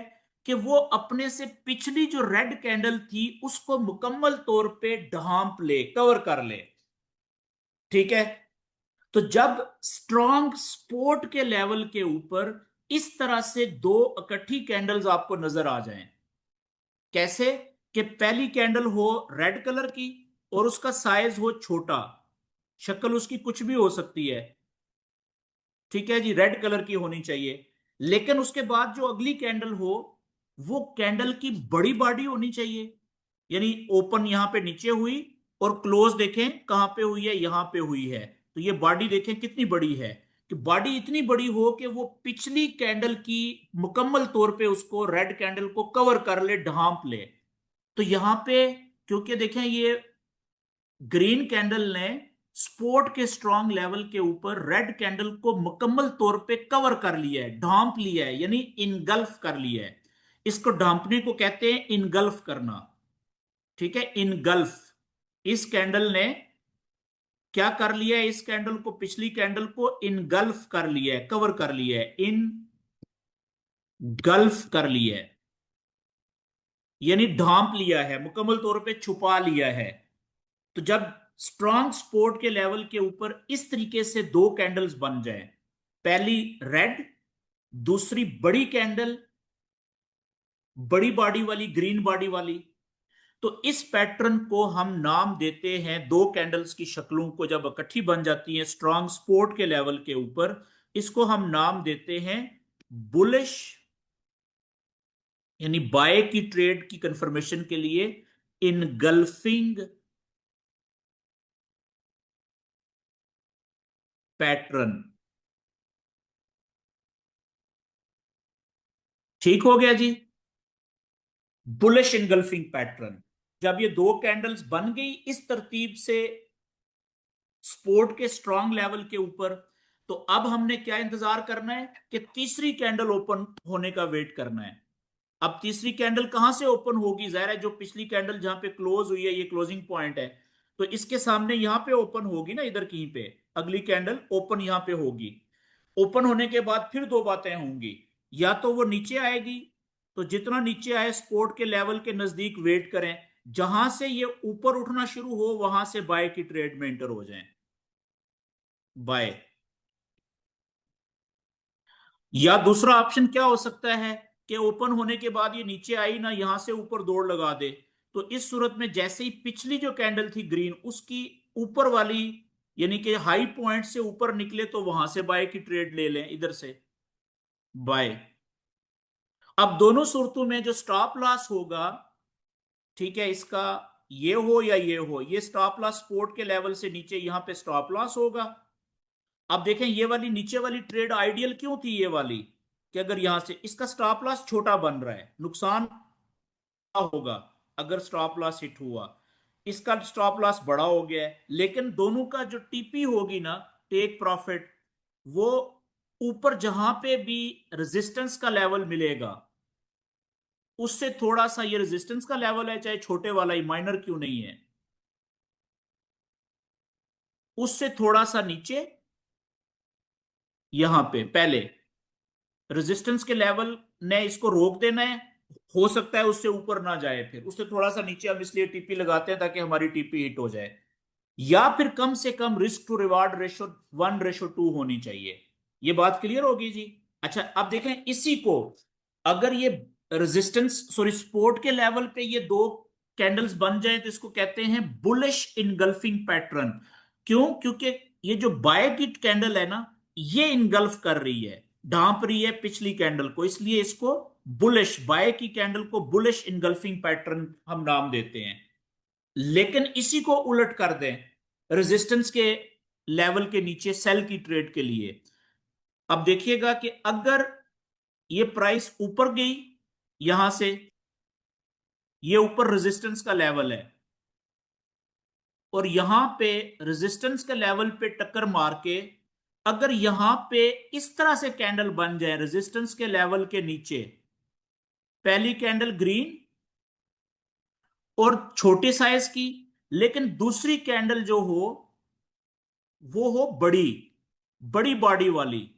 कि वो अपने से पिछली जो रेड कैंडल थी उसको मुकम्मल तौर पे ढांप ले, कवर कर ले, ठीक है। तो जब स्ट्रॉन्ग सपोर्ट के लेवल के ऊपर इस तरह से दो इकट्ठी कैंडल्स आपको नजर आ जाएं, कैसे, कि पहली कैंडल हो रेड कलर की और उसका साइज हो छोटा, शक्ल उसकी कुछ भी हो सकती है, ठीक है जी, रेड कलर की होनी चाहिए। लेकिन उसके बाद जो अगली कैंडल हो, वो कैंडल की बड़ी बॉडी होनी चाहिए, यानी ओपन यहां पे नीचे हुई और क्लोज देखें कहां पे हुई है, यहां पे हुई है, तो ये बॉडी देखें कितनी बड़ी है, कि बॉडी इतनी बड़ी हो कि वो पिछली कैंडल की मुकम्मल तौर पे उसको रेड कैंडल को कवर कर ले, ढांप ले। तो यहां पे क्योंकि देखें ये ग्रीन कैंडल ने सपोर्ट के स्ट्रॉन्ग लेवल के ऊपर रेड कैंडल को मुकम्मल तौर पे कवर कर लिया है, ढांप लिया है, यानी इनगल्फ कर लिया है। इसको ढांपने को कहते हैं इनगल्फ करना, ठीक है, इनगल्फ, इस कैंडल ने क्या कर लिया है, इस कैंडल को, पिछली कैंडल को इनगल्फ कर लिया है, कवर कर लिया है, इन गल्फ कर लिया है, यानी ढांप लिया है, मुकम्मल तौर पे छुपा लिया है। तो जब स्ट्रॉन्ग सपोर्ट के लेवल के ऊपर इस तरीके से दो कैंडल्स बन जाए, पहली रेड, दूसरी बड़ी कैंडल, बड़ी बॉडी वाली, ग्रीन बॉडी वाली, तो इस पैटर्न को हम नाम देते हैं, दो कैंडल्स की शक्लों को जब इकट्ठी बन जाती हैं स्ट्रॉन्ग सपोर्ट के लेवल के ऊपर, इसको हम नाम देते हैं बुलिश, यानी बाय की ट्रेड की कंफर्मेशन के लिए इनगल्फिंग पैटर्न। ठीक हो गया जी, बुलिश इनगल्फिंग पैटर्न। जब ये दो कैंडल्स बन गई इस तरतीब से सपोर्ट के स्ट्रॉन्ग लेवल के ऊपर, तो अब हमने क्या इंतजार करना है कि तीसरी कैंडल ओपन होने का वेट करना है। अब तीसरी कैंडल कहां से ओपन होगी, जाहिर है जो पिछली कैंडल जहां पे क्लोज हुई है, ये क्लोजिंग पॉइंट है, तो इसके सामने यहां पे ओपन होगी ना, इधर कहीं पे अगली कैंडल ओपन यहां पे होगी। ओपन होने के बाद फिर दो बातें होंगी, या तो वो नीचे आएगी, तो जितना नीचे आए सपोर्ट के लेवल के नजदीक वेट करें, जहां से ये ऊपर उठना शुरू हो वहां से बाय की ट्रेड में एंटर हो जाएं, बाय। या दूसरा ऑप्शन क्या हो सकता है कि ओपन होने के बाद ये नीचे आई ना, यहां से ऊपर दौड़ लगा दे, तो इस सूरत में जैसे ही पिछली जो कैंडल थी ग्रीन, उसकी ऊपर वाली, यानी कि हाई पॉइंट से ऊपर निकले, तो वहां से बाय की ट्रेड ले लें, इधर से बाय। अब दोनों सूरतों में जो स्टॉप लॉस होगा, ठीक है, इसका ये हो या ये हो, ये स्टॉप लॉस सपोर्ट के लेवल से नीचे यहां पे स्टॉप लॉस होगा। अब देखें ये वाली नीचे वाली ट्रेड आइडियल क्यों थी, ये वाली, कि अगर यहां से इसका स्टॉप लॉस छोटा बन रहा है, नुकसान होगा अगर स्टॉप लॉस हिट हुआ, इसका स्टॉप लॉस बड़ा हो गया है, लेकिन दोनों का जो टीपी होगी ना, टेक प्रॉफिट, वो ऊपर जहां पे भी रेजिस्टेंस का लेवल मिलेगा, उससे थोड़ा सा, ये रेजिस्टेंस का लेवल है चाहे छोटे वाला ही, माइनर क्यों नहीं है, उससे थोड़ा सा नीचे, यहां पे पहले रेजिस्टेंस के लेवल ने इसको रोक देना है, हो सकता है उससे ऊपर ना जाए, फिर उससे थोड़ा सा नीचे हम इसलिए टीपी लगाते हैं ताकि हमारी टीपी हिट हो जाए, या फिर कम से कम रिस्क टू रिवार्ड रेशो 1:2 होनी चाहिए। ये बात क्लियर होगी जी। अच्छा अब देखें इसी को, अगर ये रेजिस्टेंस सॉरी सपोर्ट के लेवल पे ये दो कैंडल्स बन जाए, तो इसको कहते हैं बुलिश इनगल्फिंग पैटर्न। क्यों? क्योंकि ये जो बाय की कैंडल है ना, ये इनगल्फ कर रही है, ढांप रही है पिछली कैंडल को, इसलिए इसको बुलिश, बाय की कैंडल को बुलिश इनगल्फिंग पैटर्न हम नाम देते हैं। लेकिन इसी को उलट कर दें रेजिस्टेंस के लेवल के नीचे सेल की ट्रेड के लिए, अब देखिएगा कि अगर ये प्राइस ऊपर गई, यहां से, ये ऊपर रेजिस्टेंस का लेवल है, और यहां पे रेजिस्टेंस के लेवल पे टक्कर मार के अगर यहां पे इस तरह से कैंडल बन जाए रेजिस्टेंस के लेवल के नीचे, पहली कैंडल ग्रीन और छोटे साइज की, लेकिन दूसरी कैंडल जो हो वो हो बड़ी, बड़ी बॉडी वाली,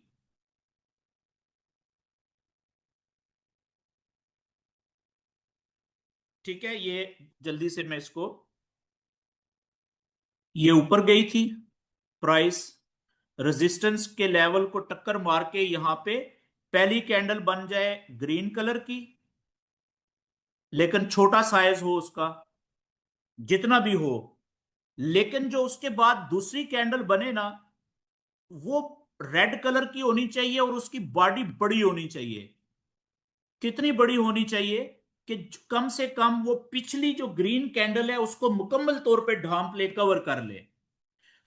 ठीक है, ये जल्दी से मैं इसको, ये ऊपर गई थी प्राइस, रेजिस्टेंस के लेवल को टक्कर मार के यहां पे पहली कैंडल बन जाए ग्रीन कलर की, लेकिन छोटा साइज हो उसका, जितना भी हो, लेकिन जो उसके बाद दूसरी कैंडल बने ना, वो रेड कलर की होनी चाहिए और उसकी बॉडी बड़ी होनी चाहिए। कितनी बड़ी होनी चाहिए कि कम से कम वो पिछली जो ग्रीन कैंडल है उसको मुकम्मल तौर पे ढांप ले, कवर कर ले।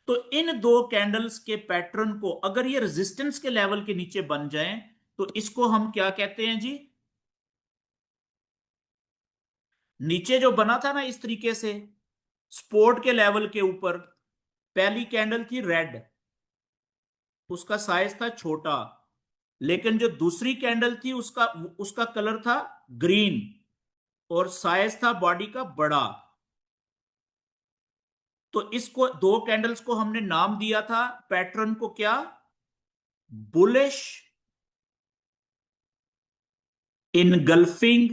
तो इन दो कैंडल्स के पैटर्न को अगर ये रेजिस्टेंस के लेवल के नीचे बन जाएं, तो इसको हम क्या कहते हैं जी, नीचे जो बना था ना इस तरीके से सपोर्ट के लेवल के ऊपर, पहली कैंडल थी रेड, उसका साइज था छोटा, लेकिन जो दूसरी कैंडल थी उसका उसका कलर था ग्रीन और साइज था बॉडी का बड़ा। तो इसको, दो कैंडल्स को हमने नाम दिया था पैटर्न को, क्या? Bullish engulfing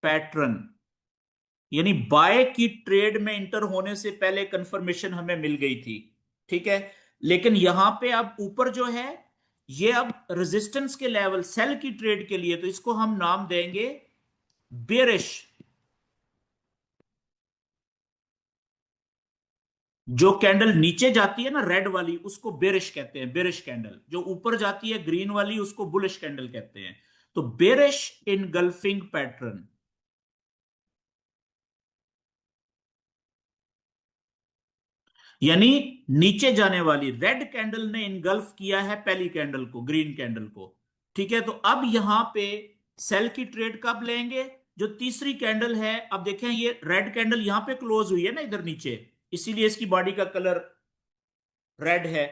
pattern. यानी बाय की ट्रेड में इंटर होने से पहले कंफर्मेशन हमें मिल गई थी, ठीक है। लेकिन यहां पे अब ऊपर जो है, ये अब रेजिस्टेंस के लेवल सेल की ट्रेड के लिए, तो इसको हम नाम देंगे बेरिश। जो कैंडल नीचे जाती है ना रेड वाली, उसको बेरिश कहते हैं, बेरिश कैंडल। जो ऊपर जाती है ग्रीन वाली, उसको बुलिश कैंडल कहते हैं। तो बेरिश इनगल्फिंग पैटर्न, यानी नीचे जाने वाली रेड कैंडल ने इनगल्फ किया है पहली कैंडल को, ग्रीन कैंडल को, ठीक है। तो अब यहां पे सेल की ट्रेड कब लेंगे? जो तीसरी कैंडल है, अब देखें ये रेड कैंडल यहां पे क्लोज हुई है ना इधर नीचे, इसीलिए इसकी बॉडी का कलर रेड है।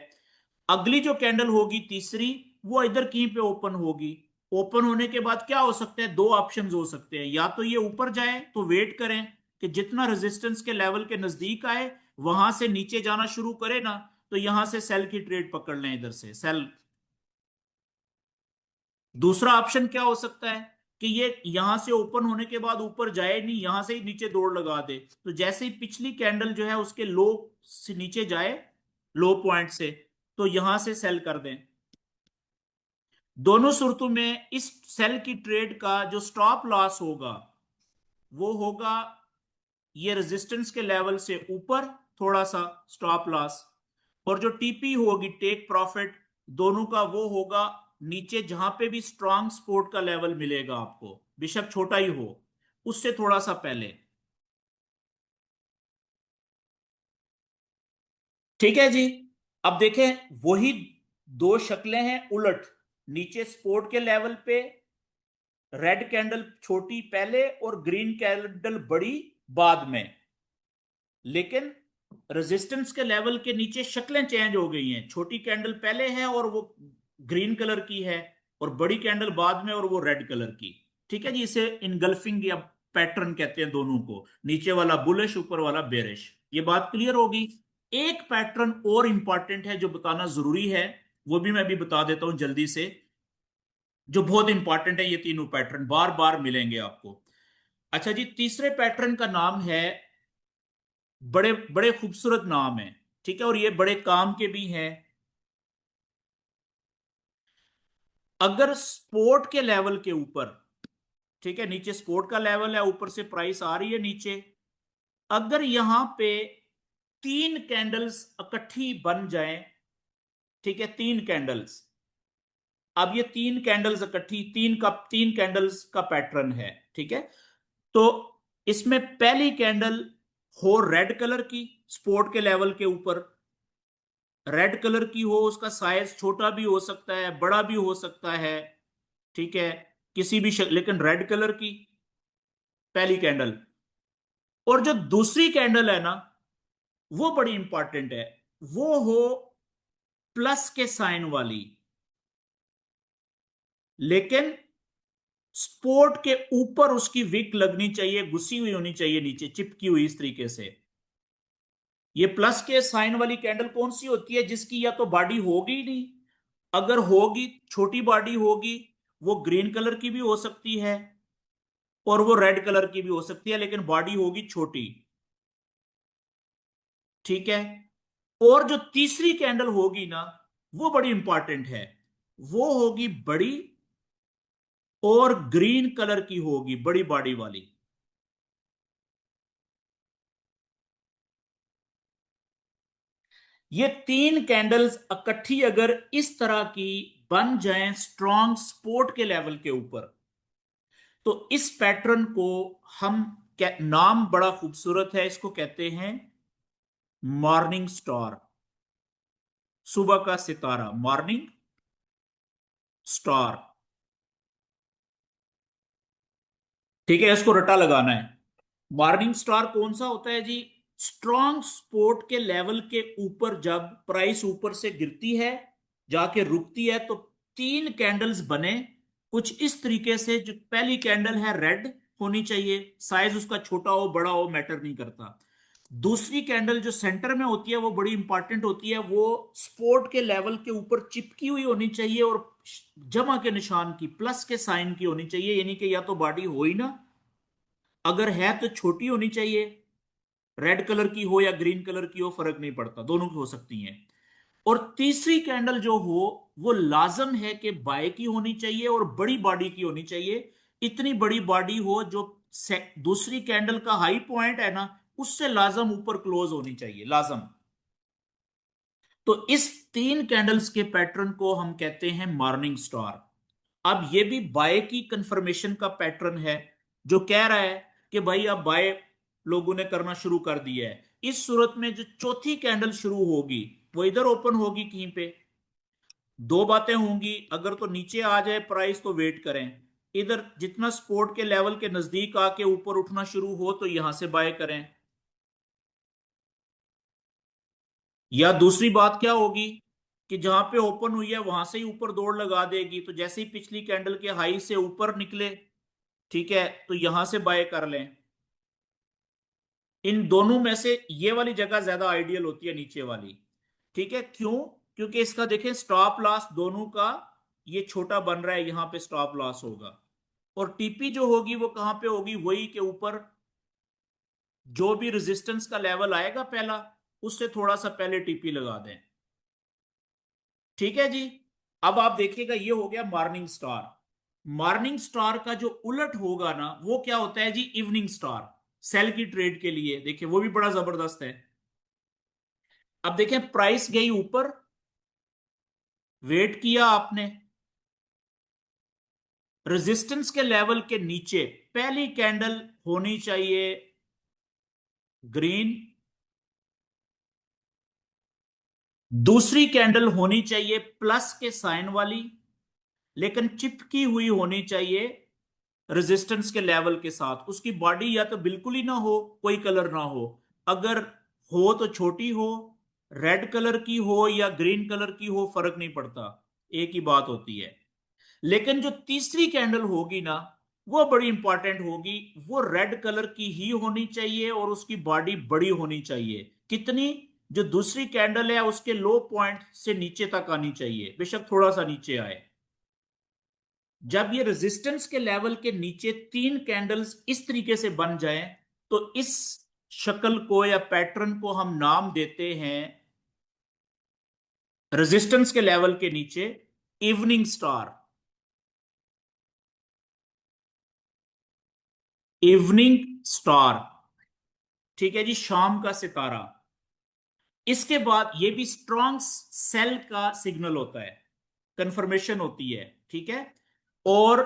अगली जो कैंडल होगी तीसरी, वो इधर कहीं पे ओपन होगी। ओपन होने के बाद क्या हो सकता है? दो ऑप्शन हो सकते हैं, या तो ये ऊपर जाए तो वेट करें कि जितना रेजिस्टेंस के लेवल के नजदीक आए वहां से नीचे जाना शुरू करे ना, तो यहां से सेल की ट्रेड पकड़ लें, इधर से सेल। दूसरा ऑप्शन क्या हो सकता है कि ये यहां से ओपन होने के बाद ऊपर जाए नहीं, यहां से ही नीचे दौड़ लगा दे। तो जैसे ही पिछली कैंडल जो है उसके लो से नीचे जाए, लो पॉइंट से, तो यहां से सेल कर दें। दोनों सूरतों में इस सेल की ट्रेड का जो स्टॉप लॉस होगा वो होगा ये रेजिस्टेंस के लेवल से ऊपर थोड़ा सा स्टॉप लॉस, और जो टीपी होगी टेक प्रॉफिट, दोनों का वो होगा नीचे जहां पे भी स्ट्रॉन्ग सपोर्ट का लेवल मिलेगा आपको, बेशक छोटा ही हो, उससे थोड़ा सा पहले। ठीक है जी। अब देखें वही दो शक्लें हैं उलट। नीचे सपोर्ट के लेवल पे रेड कैंडल छोटी पहले और ग्रीन कैंडल बड़ी बाद में, लेकिन रेजिस्टेंस के लेवल के नीचे शक्लें चेंज हो गई हैं। छोटी कैंडल पहले है और वो ग्रीन कलर की है, और बड़ी कैंडल बाद में और वो रेड कलर की। ठीक है जी, इसे इनगल्फिंग या पैटर्न कहते हैं दोनों को, नीचे वाला बुलिश, ऊपर वाला बेरिश। ये बात क्लियर होगी। एक पैटर्न और इंपॉर्टेंट है जो बताना जरूरी है, वो भी मैं अभी बता देता हूं जल्दी से, जो बहुत इंपॉर्टेंट है। ये तीनों पैटर्न बार बार मिलेंगे आपको। अच्छा जी, तीसरे पैटर्न का नाम है, बड़े बड़े खूबसूरत नाम है, ठीक है, और ये बड़े काम के भी हैं। अगर स्पोर्ट के लेवल के ऊपर, ठीक है, नीचे स्पोर्ट का लेवल है, ऊपर से प्राइस आ रही है नीचे, अगर यहां पे तीन कैंडल्स इकट्ठी बन जाएं, ठीक है, तीन कैंडल्स, अब ये तीन कैंडल्स इकट्ठी, तीन कैंडल्स का पैटर्न है, ठीक है। तो इसमें पहली कैंडल हो रेड कलर की, स्पोर्ट के लेवल के ऊपर रेड कलर की हो, उसका साइज छोटा भी हो सकता है, बड़ा भी हो सकता है, ठीक है, किसी भी लेकिन रेड कलर की पहली कैंडल। और जो दूसरी कैंडल है ना, वो बड़ी इंपॉर्टेंट है, वो हो प्लस के साइन वाली, लेकिन स्पोर्ट के ऊपर उसकी विक लगनी चाहिए, घुसी हुई होनी चाहिए नीचे, चिपकी हुई इस तरीके से। ये प्लस के साइन वाली कैंडल कौन सी होती है? जिसकी या तो बॉडी होगी ही नहीं, अगर होगी छोटी बॉडी होगी, वो ग्रीन कलर की भी हो सकती है और वो रेड कलर की भी हो सकती है, लेकिन बॉडी होगी छोटी, ठीक है। और जो तीसरी कैंडल होगी ना, वो बड़ी इंपॉर्टेंट है, वो होगी बड़ी और ग्रीन कलर की होगी, बड़ी बॉडी वाली। ये तीन कैंडल्स इकट्ठी अगर इस तरह की बन जाएं स्ट्रॉन्ग सपोर्ट के लेवल के ऊपर, तो इस पैटर्न को हम, नाम बड़ा खूबसूरत है, इसको कहते हैं मॉर्निंग स्टार, सुबह का सितारा, मॉर्निंग स्टार, ठीक है, इसको रटा लगाना है। मॉर्निंग स्टार कौन सा होता है जी? स्ट्रॉन्ग सपोर्ट के लेवल के ऊपर जब प्राइस ऊपर से गिरती है, जाके रुकती है, तो तीन कैंडल्स बने कुछ इस तरीके से। जो पहली कैंडल है रेड होनी चाहिए, साइज उसका छोटा हो बड़ा हो मैटर नहीं करता। दूसरी कैंडल जो सेंटर में होती है वो बड़ी इंपॉर्टेंट होती है, वो सपोर्ट के लेवल के ऊपर चिपकी हुई होनी चाहिए और जमा के निशान की, प्लस के साइन की होनी चाहिए, यानी कि या तो बॉडी हो ही ना, अगर है तो छोटी होनी चाहिए, रेड कलर की हो या ग्रीन कलर की हो फर्क नहीं पड़ता, दोनों की हो सकती हैं। और तीसरी कैंडल जो हो वो लाजम है कि बाय की होनी चाहिए और बड़ी बॉडी की होनी चाहिए, इतनी बड़ी बॉडी हो जो दूसरी कैंडल का हाई पॉइंट है ना उससे लाजम ऊपर क्लोज होनी चाहिए, लाजम। तो इस तीन कैंडल्स के पैटर्न को हम कहते हैं मॉर्निंग स्टार। अब ये भी बाय की कंफर्मेशन का पैटर्न है, जो कह रहा है कि भाई अब बाय लोगों ने करना शुरू कर दिया है। इस सूरत में जो चौथी कैंडल शुरू होगी वो इधर ओपन होगी कहीं पे, दो बातें होंगी, अगर तो नीचे आ जाए प्राइस तो वेट करें, इधर जितना सपोर्ट के लेवल के नजदीक आके ऊपर उठना शुरू हो तो यहां से बाय करें। या दूसरी बात क्या होगी कि जहां पे ओपन हुई है वहां से ही ऊपर दौड़ लगा देगी, तो जैसे ही पिछली कैंडल के हाई से ऊपर निकले, ठीक है, तो यहां से बाय कर लें। इन दोनों में से ये वाली जगह ज्यादा आइडियल होती है, नीचे वाली। ठीक है, क्यों? क्योंकि इसका देखें स्टॉप लॉस दोनों का ये छोटा बन रहा है, यहां पे स्टॉप लॉस होगा, और टीपी जो होगी वो कहां पे होगी, वही के ऊपर, जो भी रेजिस्टेंस का लेवल आएगा पहला उससे थोड़ा सा पहले टीपी लगा दें। ठीक है जी। अब आप देखिएगा ये हो गया मॉर्निंग स्टार। मॉर्निंग स्टार का जो उलट होगा ना वो क्या होता है जी, इवनिंग स्टार। सेल की ट्रेड के लिए देखिए वो भी बड़ा जबरदस्त है। अब देखें प्राइस गई ऊपर, वेट किया आपने, रेजिस्टेंस के लेवल के नीचे पहली कैंडल होनी चाहिए ग्रीन, दूसरी कैंडल होनी चाहिए प्लस के साइन वाली, लेकिन चिपकी हुई होनी चाहिए रेजिस्टेंस के लेवल के साथ, उसकी बॉडी या तो बिल्कुल ही ना हो, कोई कलर ना हो, अगर हो तो छोटी हो, रेड कलर की हो या ग्रीन कलर की हो फर्क नहीं पड़ता, एक ही बात होती है। लेकिन जो तीसरी कैंडल होगी ना वो बड़ी इंपॉर्टेंट होगी, वो रेड कलर की ही होनी चाहिए और उसकी बॉडी बड़ी होनी चाहिए। कितनी? जो दूसरी कैंडल है उसके लो पॉइंट से नीचे तक आनी चाहिए, बेशक थोड़ा सा नीचे आए। जब ये रेजिस्टेंस के लेवल के नीचे तीन कैंडल्स इस तरीके से बन जाएं तो इस शक्ल को या पैटर्न को हम नाम देते हैं, रेजिस्टेंस के लेवल के नीचे इवनिंग स्टार। इवनिंग स्टार, ठीक है जी, शाम का सितारा। इसके बाद ये भी स्ट्रॉन्ग सेल का सिग्नल होता है, कंफर्मेशन होती है, ठीक है। और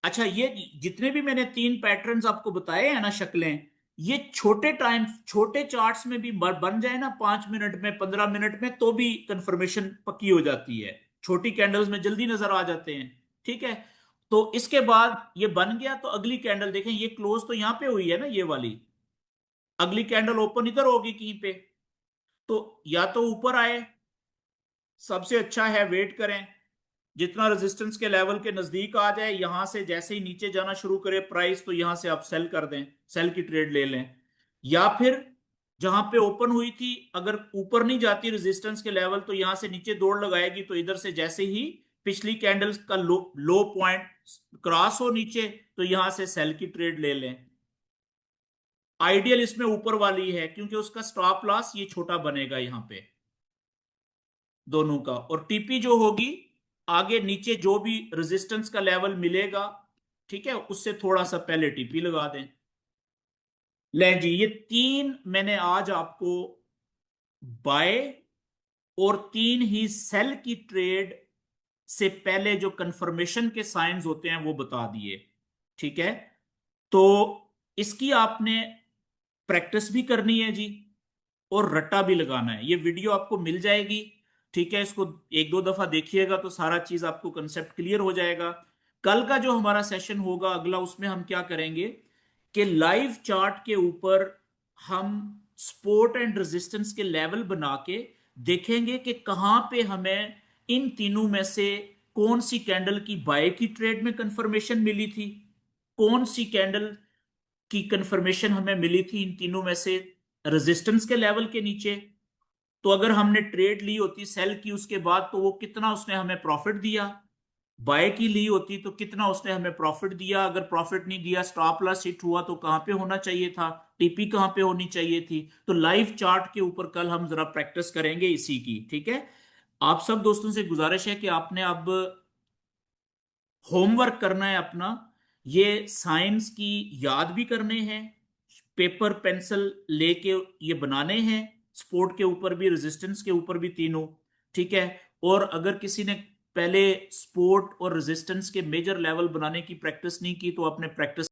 अच्छा, ये जितने भी मैंने तीन पैटर्न्स आपको बताए हैं ना शक्लें, ये छोटे टाइम छोटे चार्ट्स में भी बन जाए ना, 5 मिनट में 15 मिनट में, तो भी कंफर्मेशन पक्की हो जाती है, छोटी कैंडल्स में जल्दी नजर आ जाते हैं। ठीक है, तो इसके बाद ये बन गया तो अगली कैंडल देखें, ये क्लोज तो यहां पे हुई है ना ये वाली, अगली कैंडल ओपन इधर होगी कहीं पे, तो या तो ऊपर आए, सबसे अच्छा है वेट करें, जितना रेजिस्टेंस के लेवल के नजदीक आ जाए, यहां से जैसे ही नीचे जाना शुरू करे प्राइस तो यहां से आप सेल कर दें, सेल की ट्रेड ले लें। या फिर जहां पे ओपन हुई थी अगर ऊपर नहीं जाती रेजिस्टेंस के लेवल तो यहां से नीचे दौड़ लगाएगी, तो इधर से जैसे ही पिछली कैंडल्स का लो पॉइंट क्रॉस हो नीचे तो यहां से सेल की ट्रेड ले लें। आइडियल इसमें ऊपर वाली है क्योंकि उसका स्टॉप लॉस ये छोटा बनेगा यहां पे दोनों का, और टीपी जो होगी आगे नीचे जो भी रेजिस्टेंस का लेवल मिलेगा, ठीक है, उससे थोड़ा सा पहले टीपी लगा दें। ले जी, ये तीन मैंने आज आपको बाय और तीन ही सेल की ट्रेड से पहले जो कंफर्मेशन के साइंस होते हैं वो बता दिए। ठीक है, तो इसकी आपने प्रैक्टिस भी करनी है जी, और रट्टा भी लगाना है। ये वीडियो आपको मिल जाएगी, ठीक है, इसको एक दो दफा देखिएगा तो सारा चीज आपको कंसेप्ट क्लियर हो जाएगा। कल का जो हमारा सेशन होगा अगला, उसमें हम क्या करेंगे कि लाइव चार्ट के ऊपर हम सपोर्ट एंड रेजिस्टेंस के लेवल बना के देखेंगे कि कहां पे हमें इन तीनों में से कौन सी कैंडल की बाय की ट्रेड में कंफर्मेशन मिली थी, कौन सी कैंडल की कंफर्मेशन हमें मिली थी इन तीनों में से, रेजिस्टेंस के लेवल के नीचे। तो अगर हमने ट्रेड ली होती सेल की उसके बाद, तो वो कितना उसने हमें प्रॉफिट दिया। बाय की ली होती तो कितना उसने हमें प्रॉफिट दिया। अगर प्रॉफिट नहीं दिया, स्टॉप लॉस हिट हुआ, तो कहां पे होना चाहिए था, टीपी कहां पे होनी चाहिए थी। तो लाइव चार्ट के ऊपर कल हम जरा प्रैक्टिस करेंगे इसी की, ठीक है। आप सब दोस्तों से गुजारिश है कि आपने अब होमवर्क करना है अपना, ये साइंस की याद भी करने हैं, पेपर पेंसिल लेके ये बनाने हैं, स्पोर्ट के ऊपर भी, रेजिस्टेंस के ऊपर भी, तीनों, ठीक है। और अगर किसी ने पहले स्पोर्ट और रेजिस्टेंस के मेजर लेवल बनाने की प्रैक्टिस नहीं की, तो अपने प्रैक्टिस